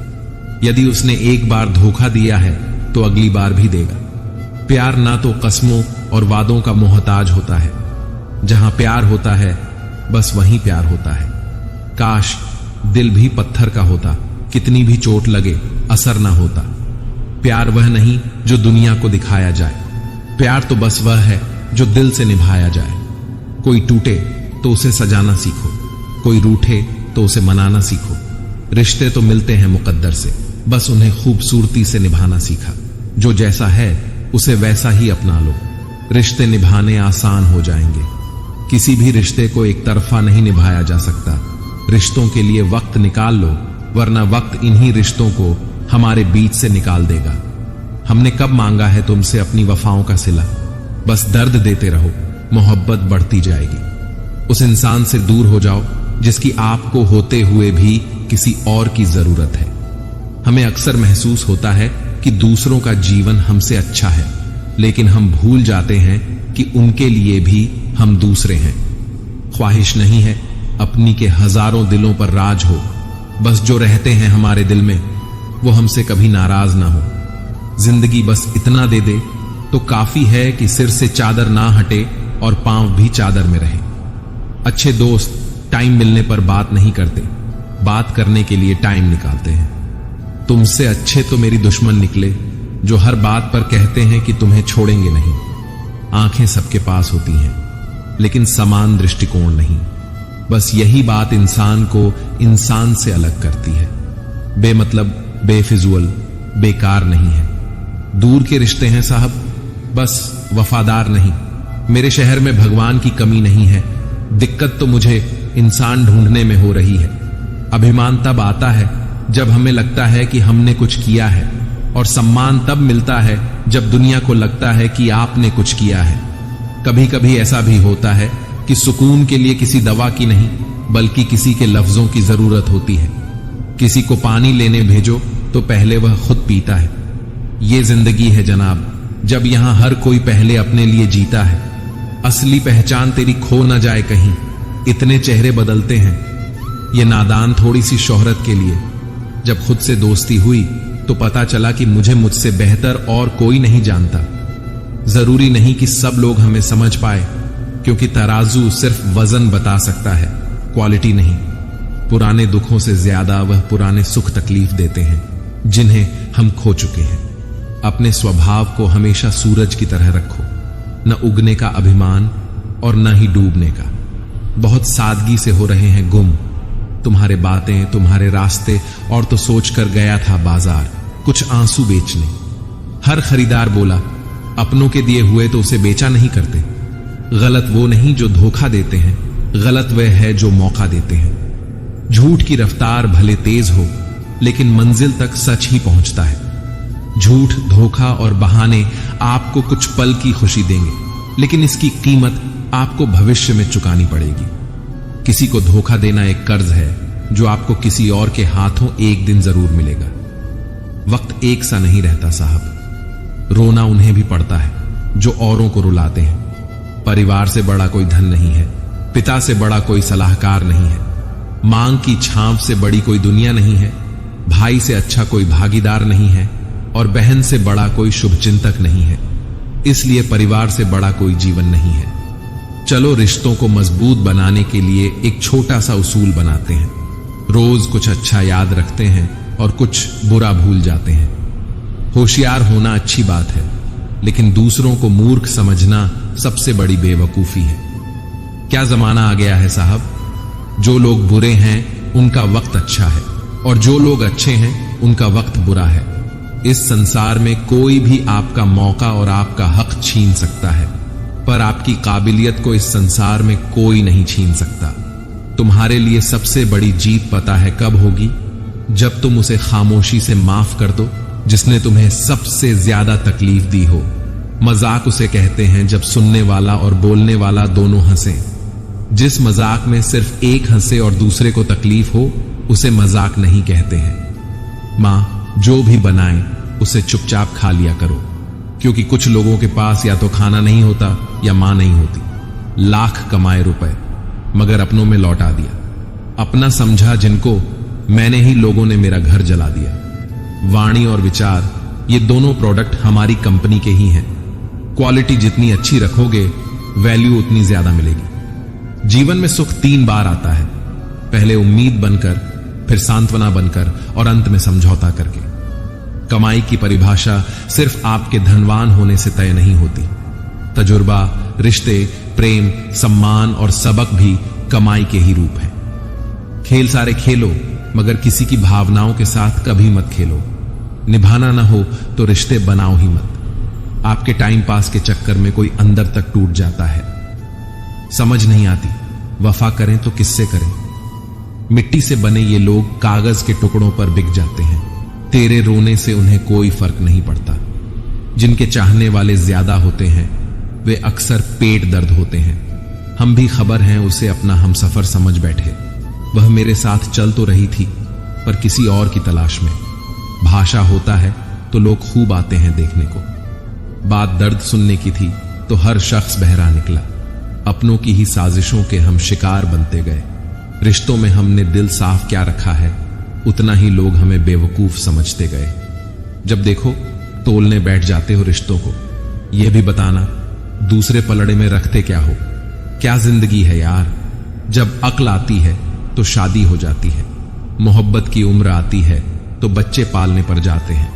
यदि उसने एक बार धोखा दिया है तो अगली बार भी देगा। प्यार ना तो कस्मों और वादों का मोहताज होता है। जहां प्यार होता है बस वहीं प्यार होता है। काश दिल भी पत्थर का होता, कितनी भी चोट लगे असर ना होता। प्यार वह नहीं जो दुनिया को दिखाया जाए। प्यार तो बस वह है जो दिल से निभाया जाए। कोई टूटे तो उसे सजाना सीखो, कोई रूठे तो उसे मनाना सीखो। रिश्ते तो मिलते हैं मुकद्दर से, बस उन्हें खूबसूरती से निभाना सीखा। जो जैसा है उसे वैसा ही अपना लो, रिश्ते निभाने आसान हो जाएंगे। किसी भी रिश्ते को एक तरफा नहीं निभाया जा सकता। रिश्तों के लिए वक्त निकाल लो, वरना वक्त इन्हीं रिश्तों को हमारे बीच से निकाल देगा। हमने कब मांगा है तुमसे अपनी वफाओं का सिला? बस दर्द देते रहो, मोहब्बत बढ़ती जाएगी। उस इंसान से दूर हो जाओ जिसकी आपको होते हुए भी किसी और की जरूरत है। हमें अक्सर महसूस होता है कि दूसरों का जीवन हमसे अच्छा है, लेकिन हम भूल जाते हैं कि उनके लिए भी हम दूसरे हैं। ख्वाहिश नहीं है अपनी के हजारों दिलों पर राज हो, बस जो रहते हैं हमारे दिल में वो हमसे कभी नाराज ना हो। जिंदगी बस इतना दे दे तो काफी है कि सिर से चादर ना हटे और पांव भी चादर में रहे। अच्छे दोस्त टाइम मिलने पर बात नहीं करते, बात करने के लिए टाइम निकालते हैं। तुमसे अच्छे तो मेरी दुश्मन निकले जो हर बात पर कहते हैं कि तुम्हें छोड़ेंगे नहीं। आंखें सबके पास होती हैं लेकिन समान दृष्टिकोण नहीं। बस यही बात इंसान को इंसान से अलग करती है। बेमतलब, बेफिजूल, बेकार नहीं है। दूर के रिश्ते हैं साहब, बस वफादार नहीं। मेरे शहर में भगवान की कमी नहीं है, दिक्कत तो मुझे इंसान ढूंढने में हो रही है। अभिमान तब आता है जब हमें लगता है कि हमने कुछ किया है, और सम्मान तब मिलता है जब दुनिया को लगता है कि आपने कुछ किया है। कभी कभी ऐसा भी होता है कि सुकून के लिए किसी दवा की नहीं बल्कि किसी के लफ्जों की जरूरत होती है। किसी को पानी लेने भेजो तो पहले वह खुद पीता है। ये जिंदगी है जनाब, जब यहां हर कोई पहले अपने लिए जीता है। असली पहचान तेरी खो न जाए कहीं, इतने चेहरे बदलते हैं। ये नादान थोड़ी सी शोहरत के लिए। जब खुद से दोस्ती हुई तो पता चला कि मुझे मुझसे बेहतर और कोई नहीं जानता। जरूरी नहीं कि सब लोग हमें समझ पाए, क्योंकि तराजू सिर्फ वजन बता सकता है, क्वालिटी नहीं। पुराने दुखों से ज्यादा वह पुराने सुख तकलीफ देते हैं जिन्हें हम खो चुके हैं। अपने स्वभाव को हमेशा सूरज की तरह रखो, न उगने का अभिमान और न ही डूबने का। बहुत सादगी से हो रहे हैं गुम तुम्हारे बातें, तुम्हारे रास्ते, और तो सोच कर गया था बाजार कुछ आंसू बेचने। हर खरीदार बोला अपनों के दिए हुए तो उसे बेचा नहीं करते। गलत वो नहीं जो धोखा देते हैं, गलत वह है जो मौका देते हैं। झूठ की रफ्तार भले तेज हो, लेकिन मंजिल तक सच ही पहुंचता है। झूठ, धोखा और बहाने आपको कुछ पल की खुशी देंगे, लेकिन इसकी कीमत आपको भविष्य में चुकानी पड़ेगी। किसी को धोखा देना एक कर्ज है जो आपको किसी और के हाथों एक दिन जरूर मिलेगा। वक्त एक सा नहीं रहता साहब। रोना उन्हें भी पड़ता है जो औरों को रुलाते हैं। परिवार से बड़ा कोई धन नहीं है, पिता से बड़ा कोई सलाहकार नहीं है, मांग की छांव से बड़ी कोई दुनिया नहीं है, भाई से अच्छा कोई भागीदार नहीं है, और बहन से बड़ा कोई शुभचिंतक नहीं है। इसलिए परिवार से बड़ा कोई जीवन नहीं है। चलो रिश्तों को मजबूत बनाने के लिए एक छोटा सा उसूल बनाते हैं। रोज कुछ अच्छा याद रखते हैं और कुछ बुरा भूल जाते हैं। होशियार होना अच्छी बात है, लेकिन दूसरों को मूर्ख समझना सबसे बड़ी बेवकूफी है। क्या जमाना आ गया है साहब, जो लोग बुरे हैं उनका वक्त अच्छा है, और जो लोग अच्छे हैं उनका वक्त बुरा है। इस संसार में कोई भी आपका मौका और आपका हक छीन सकता है, पर आपकी काबिलियत को इस संसार में कोई नहीं छीन सकता। तुम्हारे लिए सबसे बड़ी जीत पता है कब होगी? जब तुम उसे खामोशी से माफ कर दो जिसने तुम्हें सबसे ज्यादा तकलीफ दी हो। मजाक उसे कहते हैं जब सुनने वाला और बोलने वाला दोनों हंसे। जिस मजाक में सिर्फ एक हंसे और दूसरे को तकलीफ हो, उसे मजाक नहीं कहते हैं। मां जो भी बनाए उसे चुपचाप खा लिया करो, क्योंकि कुछ लोगों के पास या तो खाना नहीं होता या मां नहीं होती। लाख कमाए रुपए मगर अपनों में लौटा दिया। अपना समझा जिनको, मैंने ही लोगों ने मेरा घर जला दिया। वाणी और विचार ये दोनों प्रोडक्ट हमारी कंपनी के ही हैं। क्वालिटी जितनी अच्छी रखोगे, वैल्यू उतनी ज्यादा मिलेगी। जीवन में सुख 3 बार आता है, पहले उम्मीद बनकर, फिर सांत्वना बनकर और अंत में समझौता करके। कमाई की परिभाषा सिर्फ आपके धनवान होने से तय नहीं होती। तजुर्बा, रिश्ते, प्रेम, सम्मान और सबक भी कमाई के ही रूप हैं। खेल सारे खेलो, मगर किसी की भावनाओं के साथ कभी मत खेलो। निभाना ना हो तो रिश्ते बनाओ ही मत। आपके टाइम पास के चक्कर में कोई अंदर तक टूट जाता है। समझ नहीं आती वफा करें तो किससे करें। मिट्टी से बने ये लोग कागज के टुकड़ों पर बिक जाते हैं। तेरे रोने से उन्हें कोई फर्क नहीं पड़ता। जिनके चाहने वाले ज्यादा होते हैं वे अक्सर पेट दर्द होते हैं। हम भी खबर हैं उसे अपना हमसफर समझ बैठे। वह मेरे साथ चल तो रही थी, पर किसी और की तलाश में। भाषा होता है तो लोग खूब आते हैं देखने को। बात दर्द सुनने की थी तो हर शख्स बहरा निकला। अपनों की ही साजिशों के हम शिकार बनते गए। रिश्तों में हमने दिल साफ क्या रखा है, उतना ही लोग हमें बेवकूफ समझते गए। जब देखो तोलने बैठ जाते हो रिश्तों को। यह भी बताना दूसरे पलड़े में रखते क्या हो। क्या जिंदगी है यार। जब अक्ल आती है तो शादी हो जाती है, मोहब्बत की उम्र आती है तो बच्चे पालने पर जाते हैं,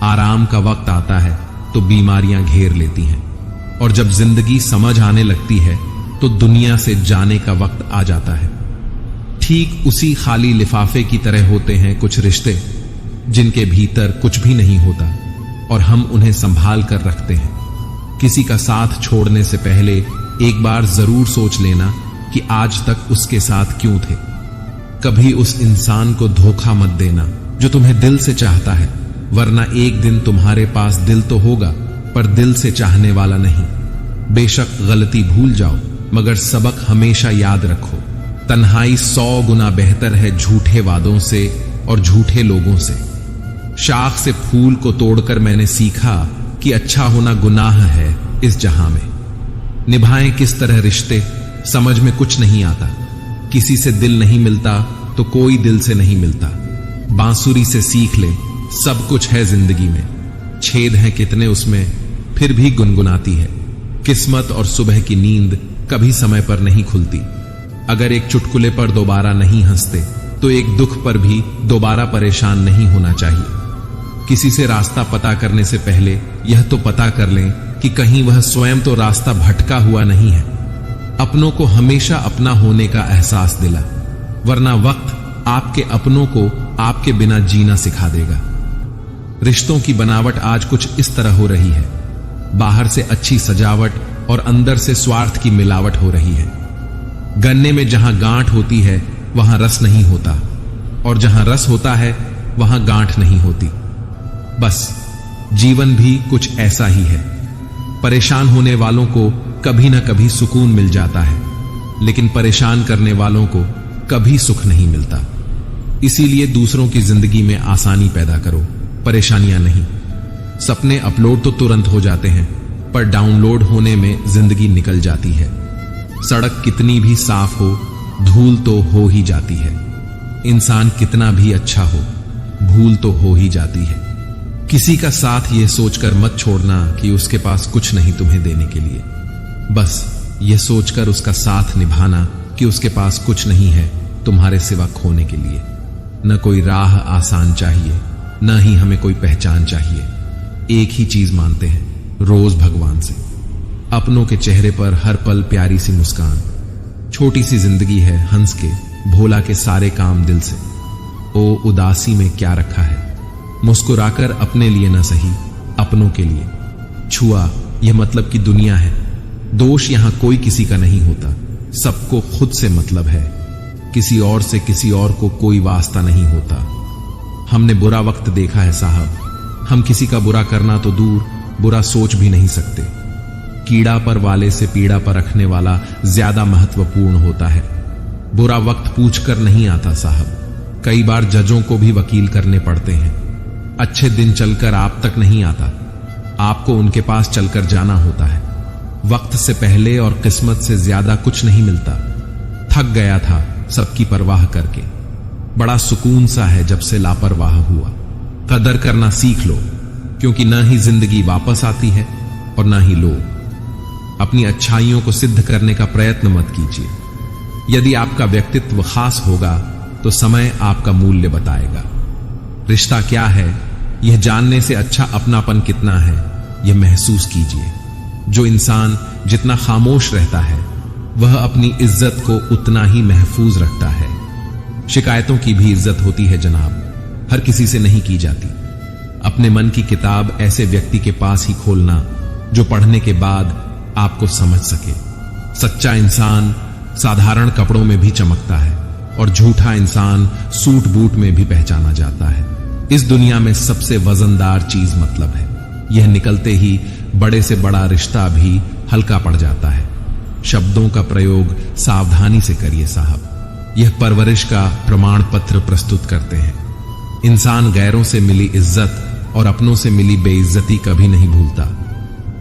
आराम का वक्त आता है तो बीमारियां घेर लेती हैं, और जब जिंदगी समझ आने लगती है तो दुनिया से जाने का वक्त आ जाता है। ठीक उसी खाली लिफाफे की तरह होते हैं कुछ रिश्ते जिनके भीतर कुछ भी नहीं होता और हम उन्हें संभाल कर रखते हैं। किसी का साथ छोड़ने से पहले एक बार जरूर सोच लेना कि आज तक उसके साथ क्यों थे। कभी उस इंसान को धोखा मत देना जो तुम्हें दिल से चाहता है, वरना एक दिन तुम्हारे पास दिल तो होगा पर दिल से चाहने वाला नहीं। बेशक गलती भूल जाओ मगर सबक हमेशा याद रखो। तन्हाई 100 गुना बेहतर है झूठे वादों से और झूठे लोगों से। शाख से फूल को तोड़कर मैंने सीखा कि अच्छा होना गुनाह है इस जहां में। निभाएं किस तरह रिश्ते, समझ में कुछ नहीं आता। किसी से दिल नहीं मिलता तो कोई दिल से नहीं मिलता। बांसुरी से सीख ले, सब कुछ है जिंदगी में, छेद हैं कितने उसमें, फिर भी गुनगुनाती है। किस्मत और सुबह की नींद कभी समय पर नहीं खुलती। अगर एक चुटकुले पर दोबारा नहीं हंसते तो एक दुख पर भी दोबारा परेशान नहीं होना चाहिए। किसी से रास्ता पता करने से पहले यह तो पता कर लें कि कहीं वह स्वयं तो रास्ता भटका हुआ नहीं है। अपनों को हमेशा अपना होने का एहसास दिला, वरना वक्त आपके अपनों को आपके बिना जीना सिखा देगा। रिश्तों की बनावट आज कुछ इस तरह हो रही है, बाहर से अच्छी सजावट और अंदर से स्वार्थ की मिलावट हो रही है। गन्ने में जहां गांठ होती है वहां रस नहीं होता, और जहां रस होता है वहां गांठ नहीं होती। बस जीवन भी कुछ ऐसा ही है। परेशान होने वालों को कभी ना कभी सुकून मिल जाता है, लेकिन परेशान करने वालों को कभी सुख नहीं मिलता। इसीलिए दूसरों की जिंदगी में आसानी पैदा करो, परेशानियां नहीं। सपने अपलोड तो तुरंत हो जाते हैं, पर डाउनलोड होने में जिंदगी निकल जाती है। सड़क कितनी भी साफ हो, धूल तो हो ही जाती है। इंसान कितना भी अच्छा हो, भूल तो हो ही जाती है। किसी का साथ यह सोचकर मत छोड़ना कि उसके पास कुछ नहीं तुम्हें देने के लिए। बस यह सोचकर उसका साथ निभाना कि उसके पास कुछ नहीं है तुम्हारे सिवा खोने के लिए। न कोई राह आसान चाहिए, न ही हमें कोई पहचान चाहिए। एक ही चीज मानते हैं, रोज भगवान से। अपनों के चेहरे पर हर पल प्यारी सी मुस्कान। छोटी सी जिंदगी है, हंस के भोला के सारे काम दिल से। ओ उदासी में क्या रखा है, मुस्कुराकर अपने लिए न सही अपनों के लिए। छुआ यह मतलब की दुनिया है, दोष यहां कोई किसी का नहीं होता, सबको खुद से मतलब है। किसी और से किसी और को कोई वास्ता नहीं होता। हमने बुरा वक्त देखा है साहब, हम किसी का बुरा करना तो दूर, बुरा सोच भी नहीं सकते। कीड़ा पर वाले से पीड़ा पर रखने वाला ज्यादा महत्वपूर्ण होता है। बुरा वक्त पूछकर नहीं आता साहब, कई बार जजों को भी वकील करने पड़ते हैं। अच्छे दिन चलकर आप तक नहीं आता, आपको उनके पास चलकर जाना होता है। वक्त से पहले और किस्मत से ज्यादा कुछ नहीं मिलता। थक गया था सबकी परवाह करके, बड़ा सुकून सा है जब से लापरवाह हुआ। कदर करना सीख लो, क्योंकि न ही जिंदगी वापस आती है और न ही लोग। अपनी अच्छाइयों को सिद्ध करने का प्रयत्न मत कीजिए। यदि आपका व्यक्तित्व खास होगा तो समय आपका मूल्य बताएगा। रिश्ता क्या है यह जानने से अच्छा अपनापन कितना है यह महसूस कीजिए। जो इंसान जितना खामोश रहता है वह अपनी इज्जत को उतना ही महफूज रखता है। शिकायतों की भी इज्जत होती है जनाब, हर किसी से नहीं की जाती। अपने मन की किताब ऐसे व्यक्ति के पास ही खोलना जो पढ़ने के बाद आपको समझ सके। सच्चा इंसान साधारण कपड़ों में भी चमकता है और झूठा इंसान सूट बूट में भी पहचाना जाता है। इस दुनिया में सबसे वजनदार चीज मतलब है, यह निकलते ही बड़े से बड़ा रिश्ता भी हल्का पड़ जाता है। शब्दों का प्रयोग सावधानी से करिए साहब, यह परवरिश का प्रमाण पत्र प्रस्तुत करते हैं। इंसान गैरों से मिली इज्जत और अपनों से मिली बेइज्जती कभी नहीं भूलता।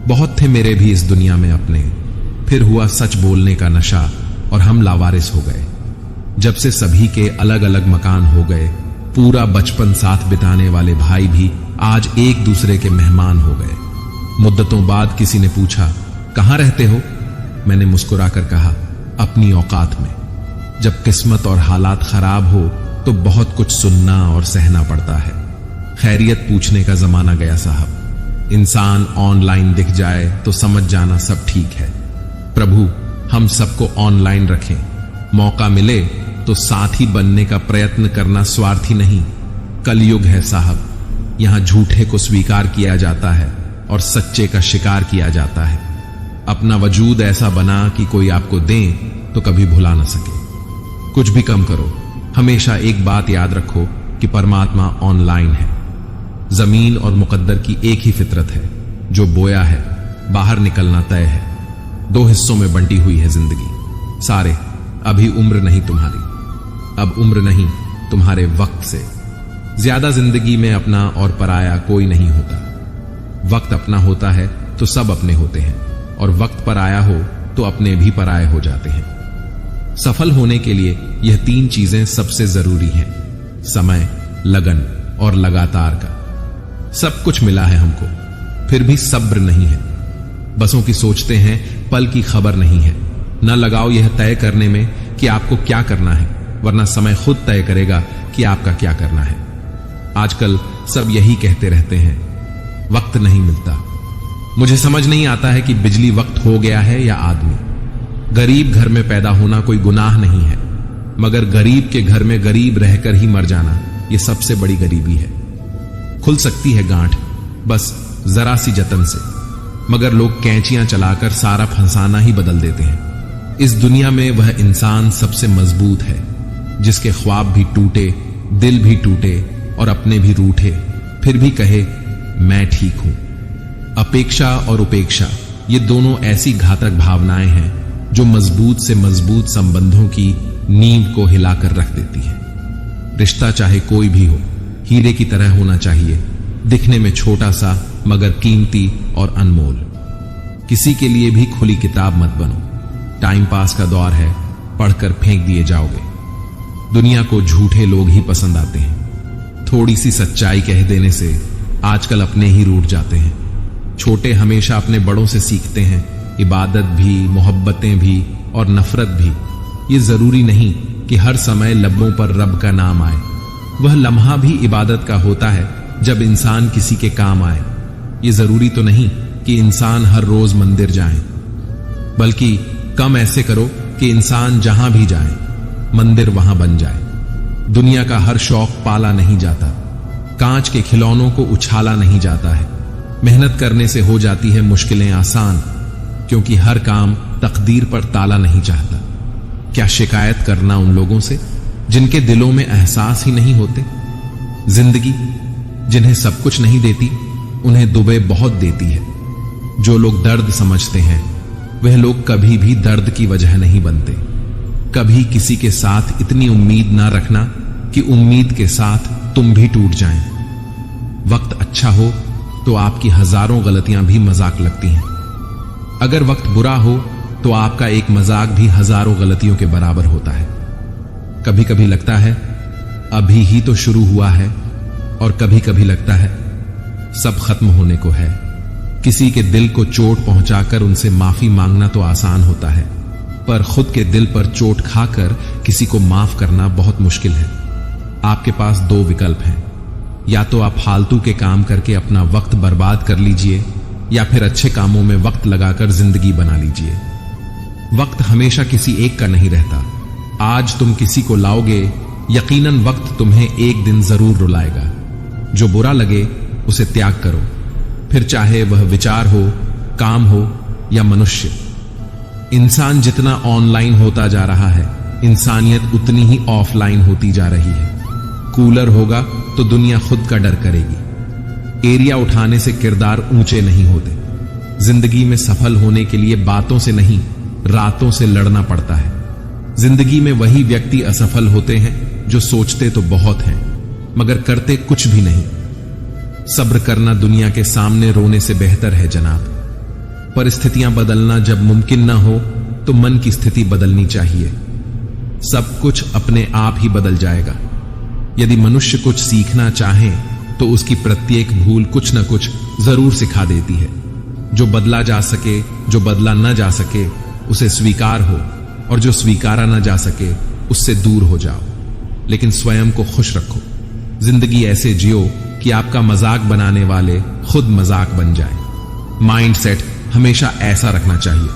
बहुत थे मेरे भी इस दुनिया में अपने, फिर हुआ सच बोलने का नशा और हम लावारिस हो गए। जब से सभी के अलग अलग मकान हो गए, पूरा बचपन साथ बिताने वाले भाई भी आज एक दूसरे के मेहमान हो गए। मुद्दतों बाद किसी ने पूछा, कहां रहते हो? मैंने मुस्कुराकर कहा, अपनी औकात में। जब किस्मत और हालात खराब हो तो बहुत कुछ सुनना और सहना पड़ता है। खैरियत पूछने का जमाना गया साहब। इंसान ऑनलाइन दिख जाए तो समझ जाना सब ठीक है। प्रभु हम सबको ऑनलाइन रखें, मौका मिले तो साथी बनने का प्रयत्न करना स्वार्थी नहीं। कलयुग है साहब, यहां झूठे को स्वीकार किया जाता है और सच्चे का शिकार किया जाता है। अपना वजूद ऐसा बना कि कोई आपको दे तो कभी भुला ना सके। कुछ भी कम करो, हमेशा एक बात याद रखो कि परमात्मा ऑनलाइन है। जमीन और मुकद्दर की एक ही फितरत है, जो बोया है बाहर निकलना तय है। दो हिस्सों में बंटी हुई है जिंदगी सारे। अभी उम्र नहीं तुम्हारी, अब उम्र नहीं तुम्हारे वक्त से। ज्यादा जिंदगी में अपना और पराया कोई नहीं होता। वक्त अपना होता है तो सब अपने होते हैं, और वक्त पर आया हो तो अपने भी पराये हो जाते हैं। सफल होने के लिए यह 3 चीजें सबसे जरूरी हैं: समय, लगन और लगातार का। सब कुछ मिला है हमको, फिर भी सब्र नहीं है। बसों की सोचते हैं, पल की खबर नहीं है। न लगाओ यह तय करने में कि आपको क्या करना है, वरना समय खुद तय करेगा कि आपका क्या करना है। आजकल सब यही कहते रहते हैं, वक्त नहीं मिलता। मुझे समझ नहीं आता है कि बिजली वक्त हो गया है या आदमी। गरीब घर में पैदा होना कोई गुनाह नहीं है, मगर गरीब के घर में गरीब रहकर ही मर जाना, यह सबसे बड़ी गरीबी है। खुल सकती है गांठ, बस जरा सी जतन से, मगर लोग कैंचियां चलाकर सारा फंसाना ही बदल देते हैं। इस दुनिया में वह इंसान सबसे मजबूत है जिसके ख्वाब भी टूटे, दिल भी टूटे और अपने भी रूठे, फिर भी कहे मैं ठीक हूं। अपेक्षा और उपेक्षा, ये दोनों ऐसी घातक भावनाएं हैं जो मजबूत से मजबूत संबंधों की नींव को हिलाकर रख देती है। रिश्ता चाहे कोई भी हो, हीरे की तरह होना चाहिए, दिखने में छोटा सा मगर कीमती और अनमोल। किसी के लिए भी खुली किताब मत बनो। टाइम पास का दौर है, पढ़कर फेंक दिए जाओगे। दुनिया को झूठे लोग ही पसंद आते हैं। थोड़ी सी सच्चाई कह देने से आजकल अपने ही रूठ जाते हैं। छोटे हमेशा अपने बड़ों से सीखते हैं, इबादत भी, मोहब्बतें भी और नफरत भी। ये जरूरी नहीं कि हर समय लबों पर रब का नाम आए। वह लम्हा भी इबादत का होता है जब इंसान किसी के काम आए। ये जरूरी तो नहीं कि इंसान हर रोज मंदिर जाए, बल्कि कम ऐसे करो कि इंसान जहां भी जाए मंदिर वहां बन जाए। दुनिया का हर शौक पाला नहीं जाता, कांच के खिलौनों को उछाला नहीं जाता है। मेहनत करने से हो जाती है मुश्किलें आसान, क्योंकि हर काम तकदीर पर ताला नहीं चाहता। क्या शिकायत करना उन लोगों से जिनके दिलों में एहसास ही नहीं होते। जिंदगी जिन्हें सब कुछ नहीं देती, उन्हें दुबे बहुत देती है। जो लोग दर्द समझते हैं वह लोग कभी भी दर्द की वजह नहीं बनते। कभी किसी के साथ इतनी उम्मीद ना रखना कि उम्मीद के साथ तुम भी टूट जाएं। वक्त अच्छा हो तो आपकी हजारों गलतियां भी मजाक लगती हैं। अगर वक्त बुरा हो तो आपका एक मजाक भी हजारों गलतियों के बराबर होता है। कभी कभी लगता है अभी ही तो शुरू हुआ है, और कभी कभी लगता है सब खत्म होने को है। किसी के दिल को चोट पहुंचाकर उनसे माफी मांगना तो आसान होता है, पर खुद के दिल पर चोट खाकर किसी को माफ करना बहुत मुश्किल है। आपके पास 2 विकल्प हैं, या तो आप फालतू के काम करके अपना वक्त बर्बाद कर लीजिए, या फिर अच्छे कामों में वक्त लगाकर जिंदगी बना लीजिए। वक्त हमेशा किसी एक का नहीं रहता। आज तुम किसी को लाओगे, यकीनन वक्त तुम्हें एक दिन जरूर रुलाएगा। जो बुरा लगे उसे त्याग करो, फिर चाहे वह विचार हो, काम हो या मनुष्य। इंसान जितना ऑनलाइन होता जा रहा है, इंसानियत उतनी ही ऑफलाइन होती जा रही है। कूलर होगा तो दुनिया खुद का डर करेगी। एरिया उठाने से किरदार ऊंचे नहीं होते। जिंदगी में सफल होने के लिए बातों से नहीं, रातों से लड़ना पड़ता है। जिंदगी में वही व्यक्ति असफल होते हैं जो सोचते तो बहुत हैं मगर करते कुछ भी नहीं। सब्र करना दुनिया के सामने रोने से बेहतर है जनाब। परिस्थितियां बदलना जब मुमकिन ना हो तो मन की स्थिति बदलनी चाहिए। सब कुछ अपने आप ही बदल जाएगा। यदि मनुष्य कुछ सीखना चाहे तो उसकी प्रत्येक भूल कुछ न कुछ जरूर सिखा देती है। जो बदला जा सके, जो बदला न जा सके उसे स्वीकार हो, और जो स्वीकारा न जा सके उससे दूर हो जाओ। लेकिन स्वयं को खुश रखो। जिंदगी ऐसे जियो कि आपका मजाक बनाने वाले खुद मजाक बन जाए। माइंड सेट हमेशा ऐसा रखना चाहिए,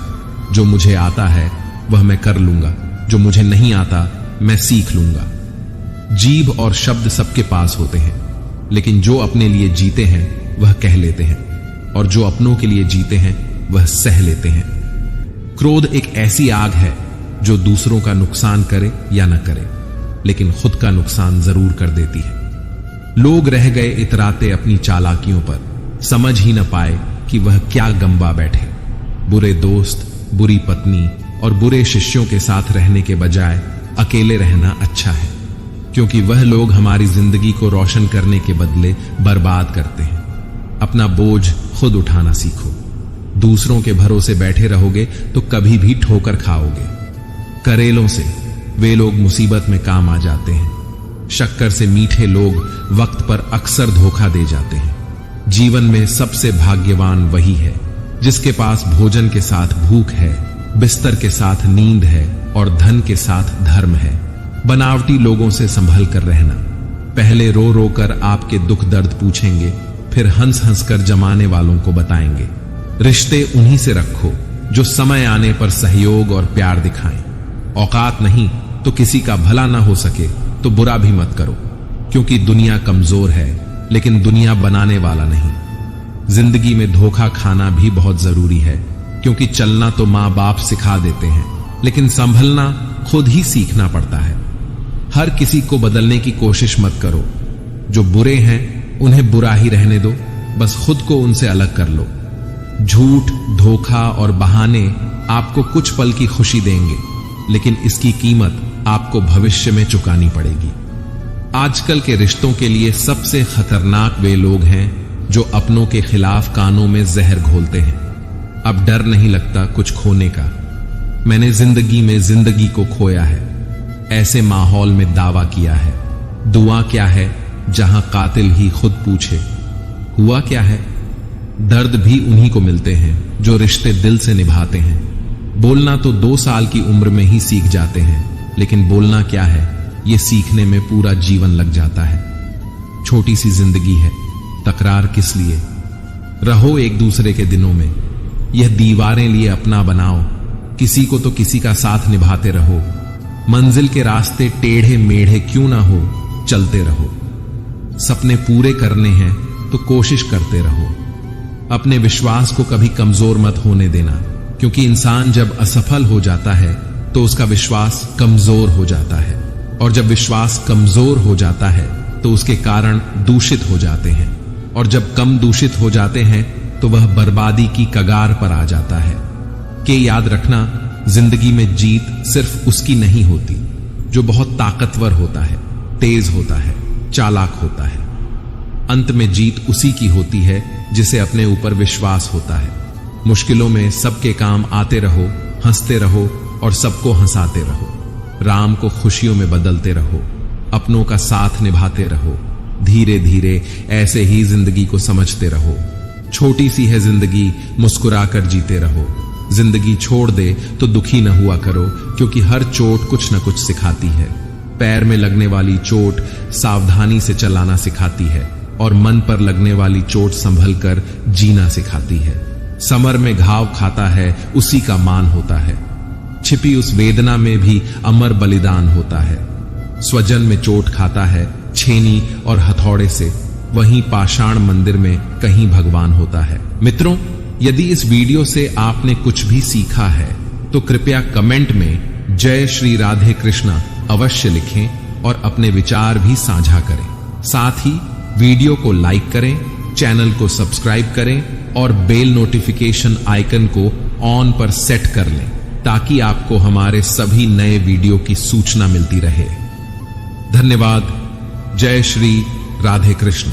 जो मुझे आता है वह मैं कर लूंगा, जो मुझे नहीं आता मैं सीख लूंगा। जीभ और शब्द सबके पास होते हैं, लेकिन जो अपने लिए जीते हैं वह कह लेते हैं, और जो अपनों के लिए जीते हैं वह सह लेते हैं। क्रोध एक ऐसी आग है जो दूसरों का नुकसान करे या न करे, लेकिन खुद का नुकसान जरूर कर देती है। लोग रह गए इतराते अपनी चालाकियों पर, समझ ही न पाए कि वह क्या गंवा बैठे। बुरे दोस्त, बुरी पत्नी और बुरे शिष्यों के साथ रहने के बजाय अकेले रहना अच्छा है, क्योंकि वह लोग हमारी जिंदगी को रोशन करने के बदले बर्बाद करते हैं। अपना बोझ खुद उठाना सीखो। दूसरों के भरोसे बैठे रहोगे तो कभी भी ठोकर खाओगे। करेलों से वे लोग मुसीबत में काम आ जाते हैं। शक्कर से मीठे लोग वक्त पर अक्सर धोखा दे जाते हैं। जीवन में सबसे भाग्यवान वही है जिसके पास भोजन के साथ भूख है, बिस्तर के साथ नींद है और धन के साथ धर्म है। बनावटी लोगों से संभल कर रहना। पहले रो रो कर आपके दुख दर्द पूछेंगे, फिर हंस हंस कर जमाने वालों को बताएंगे। रिश्ते उन्हीं से रखो जो समय आने पर सहयोग और प्यार दिखाएं। औकात नहीं तो किसी का भला ना हो सके तो बुरा भी मत करो, क्योंकि दुनिया कमजोर है लेकिन दुनिया बनाने वाला नहीं। जिंदगी में धोखा खाना भी बहुत जरूरी है, क्योंकि चलना तो माँ बाप सिखा देते हैं लेकिन संभलना खुद ही सीखना पड़ता है। हर किसी को बदलने की कोशिश मत करो। जो बुरे हैं उन्हें बुरा ही रहने दो, बस खुद को उनसे अलग कर लो। झूठ, धोखा और बहाने आपको कुछ पल की खुशी देंगे, लेकिन इसकी कीमत आपको भविष्य में चुकानी पड़ेगी। आजकल के रिश्तों के लिए सबसे खतरनाक वे लोग हैं जो अपनों के खिलाफ कानों में जहर घोलते हैं। अब डर नहीं लगता कुछ खोने का। मैंने जिंदगी में जिंदगी को खोया है, ऐसे माहौल में दावा किया है। दुआ क्या है जहां कातिल ही खुद पूछे हुआ क्या है। दर्द भी उन्हीं को मिलते हैं जो रिश्ते दिल से निभाते हैं। बोलना तो 2 साल की उम्र में ही सीख जाते हैं, लेकिन बोलना क्या है ये सीखने में पूरा जीवन लग जाता है। छोटी सी जिंदगी है, तकरार किस लिए। रहो एक दूसरे के दिनों में। यह दीवारें लिए अपना बनाओ, किसी को तो किसी का साथ निभाते रहो। मंजिल के रास्ते टेढ़े मेढ़े क्यों ना हो, चलते रहो। सपने पूरे करने हैं तो कोशिश करते रहो। अपने विश्वास को कभी कमजोर मत होने देना, क्योंकि इंसान जब असफल हो जाता है तो उसका विश्वास कमजोर हो जाता है, और जब विश्वास कमजोर हो जाता है तो उसके कारण दूषित हो जाते हैं, और जब कम दूषित हो जाते हैं तो वह बर्बादी की कगार पर आ जाता है। कि याद रखना, जिंदगी में जीत सिर्फ उसकी नहीं होती जो बहुत ताकतवर होता है, तेज होता है, चालाक होता है। अंत में जीत उसी की होती है जिसे अपने ऊपर विश्वास होता है। मुश्किलों में सबके काम आते रहो, हंसते रहो और सबको हंसाते रहो। राम को खुशियों में बदलते रहो, अपनों का साथ निभाते रहो। धीरे धीरे ऐसे ही जिंदगी को समझते रहो। छोटी सी है जिंदगी, मुस्कुराकर जीते रहो। जिंदगी छोड़ दे तो दुखी न हुआ करो, क्योंकि हर चोट कुछ न कुछ सिखाती है। पैर में लगने वाली चोट सावधानी से चलाना सिखाती है, और मन पर लगने वाली चोट संभल कर जीना सिखाती है। समर में घाव खाता है उसी का मान होता है। छिपी उस वेदना में भी अमर बलिदान होता है। स्वजन में चोट खाता है छेनी और हथौड़े से, वहीं पाषाण मंदिर में कहीं भगवान होता है। मित्रों, यदि इस वीडियो से आपने कुछ भी सीखा है तो कृपया कमेंट में जय श्री राधे कृष्णा अवश्य लिखें और अपने विचार भी साझा करें। साथ ही वीडियो को लाइक करें, चैनल को सब्सक्राइब करें और बेल नोटिफिकेशन आइकन को ऑन पर सेट कर लें, ताकि आपको हमारे सभी नए वीडियो की सूचना मिलती रहे। धन्यवाद। जय श्री राधे कृष्ण।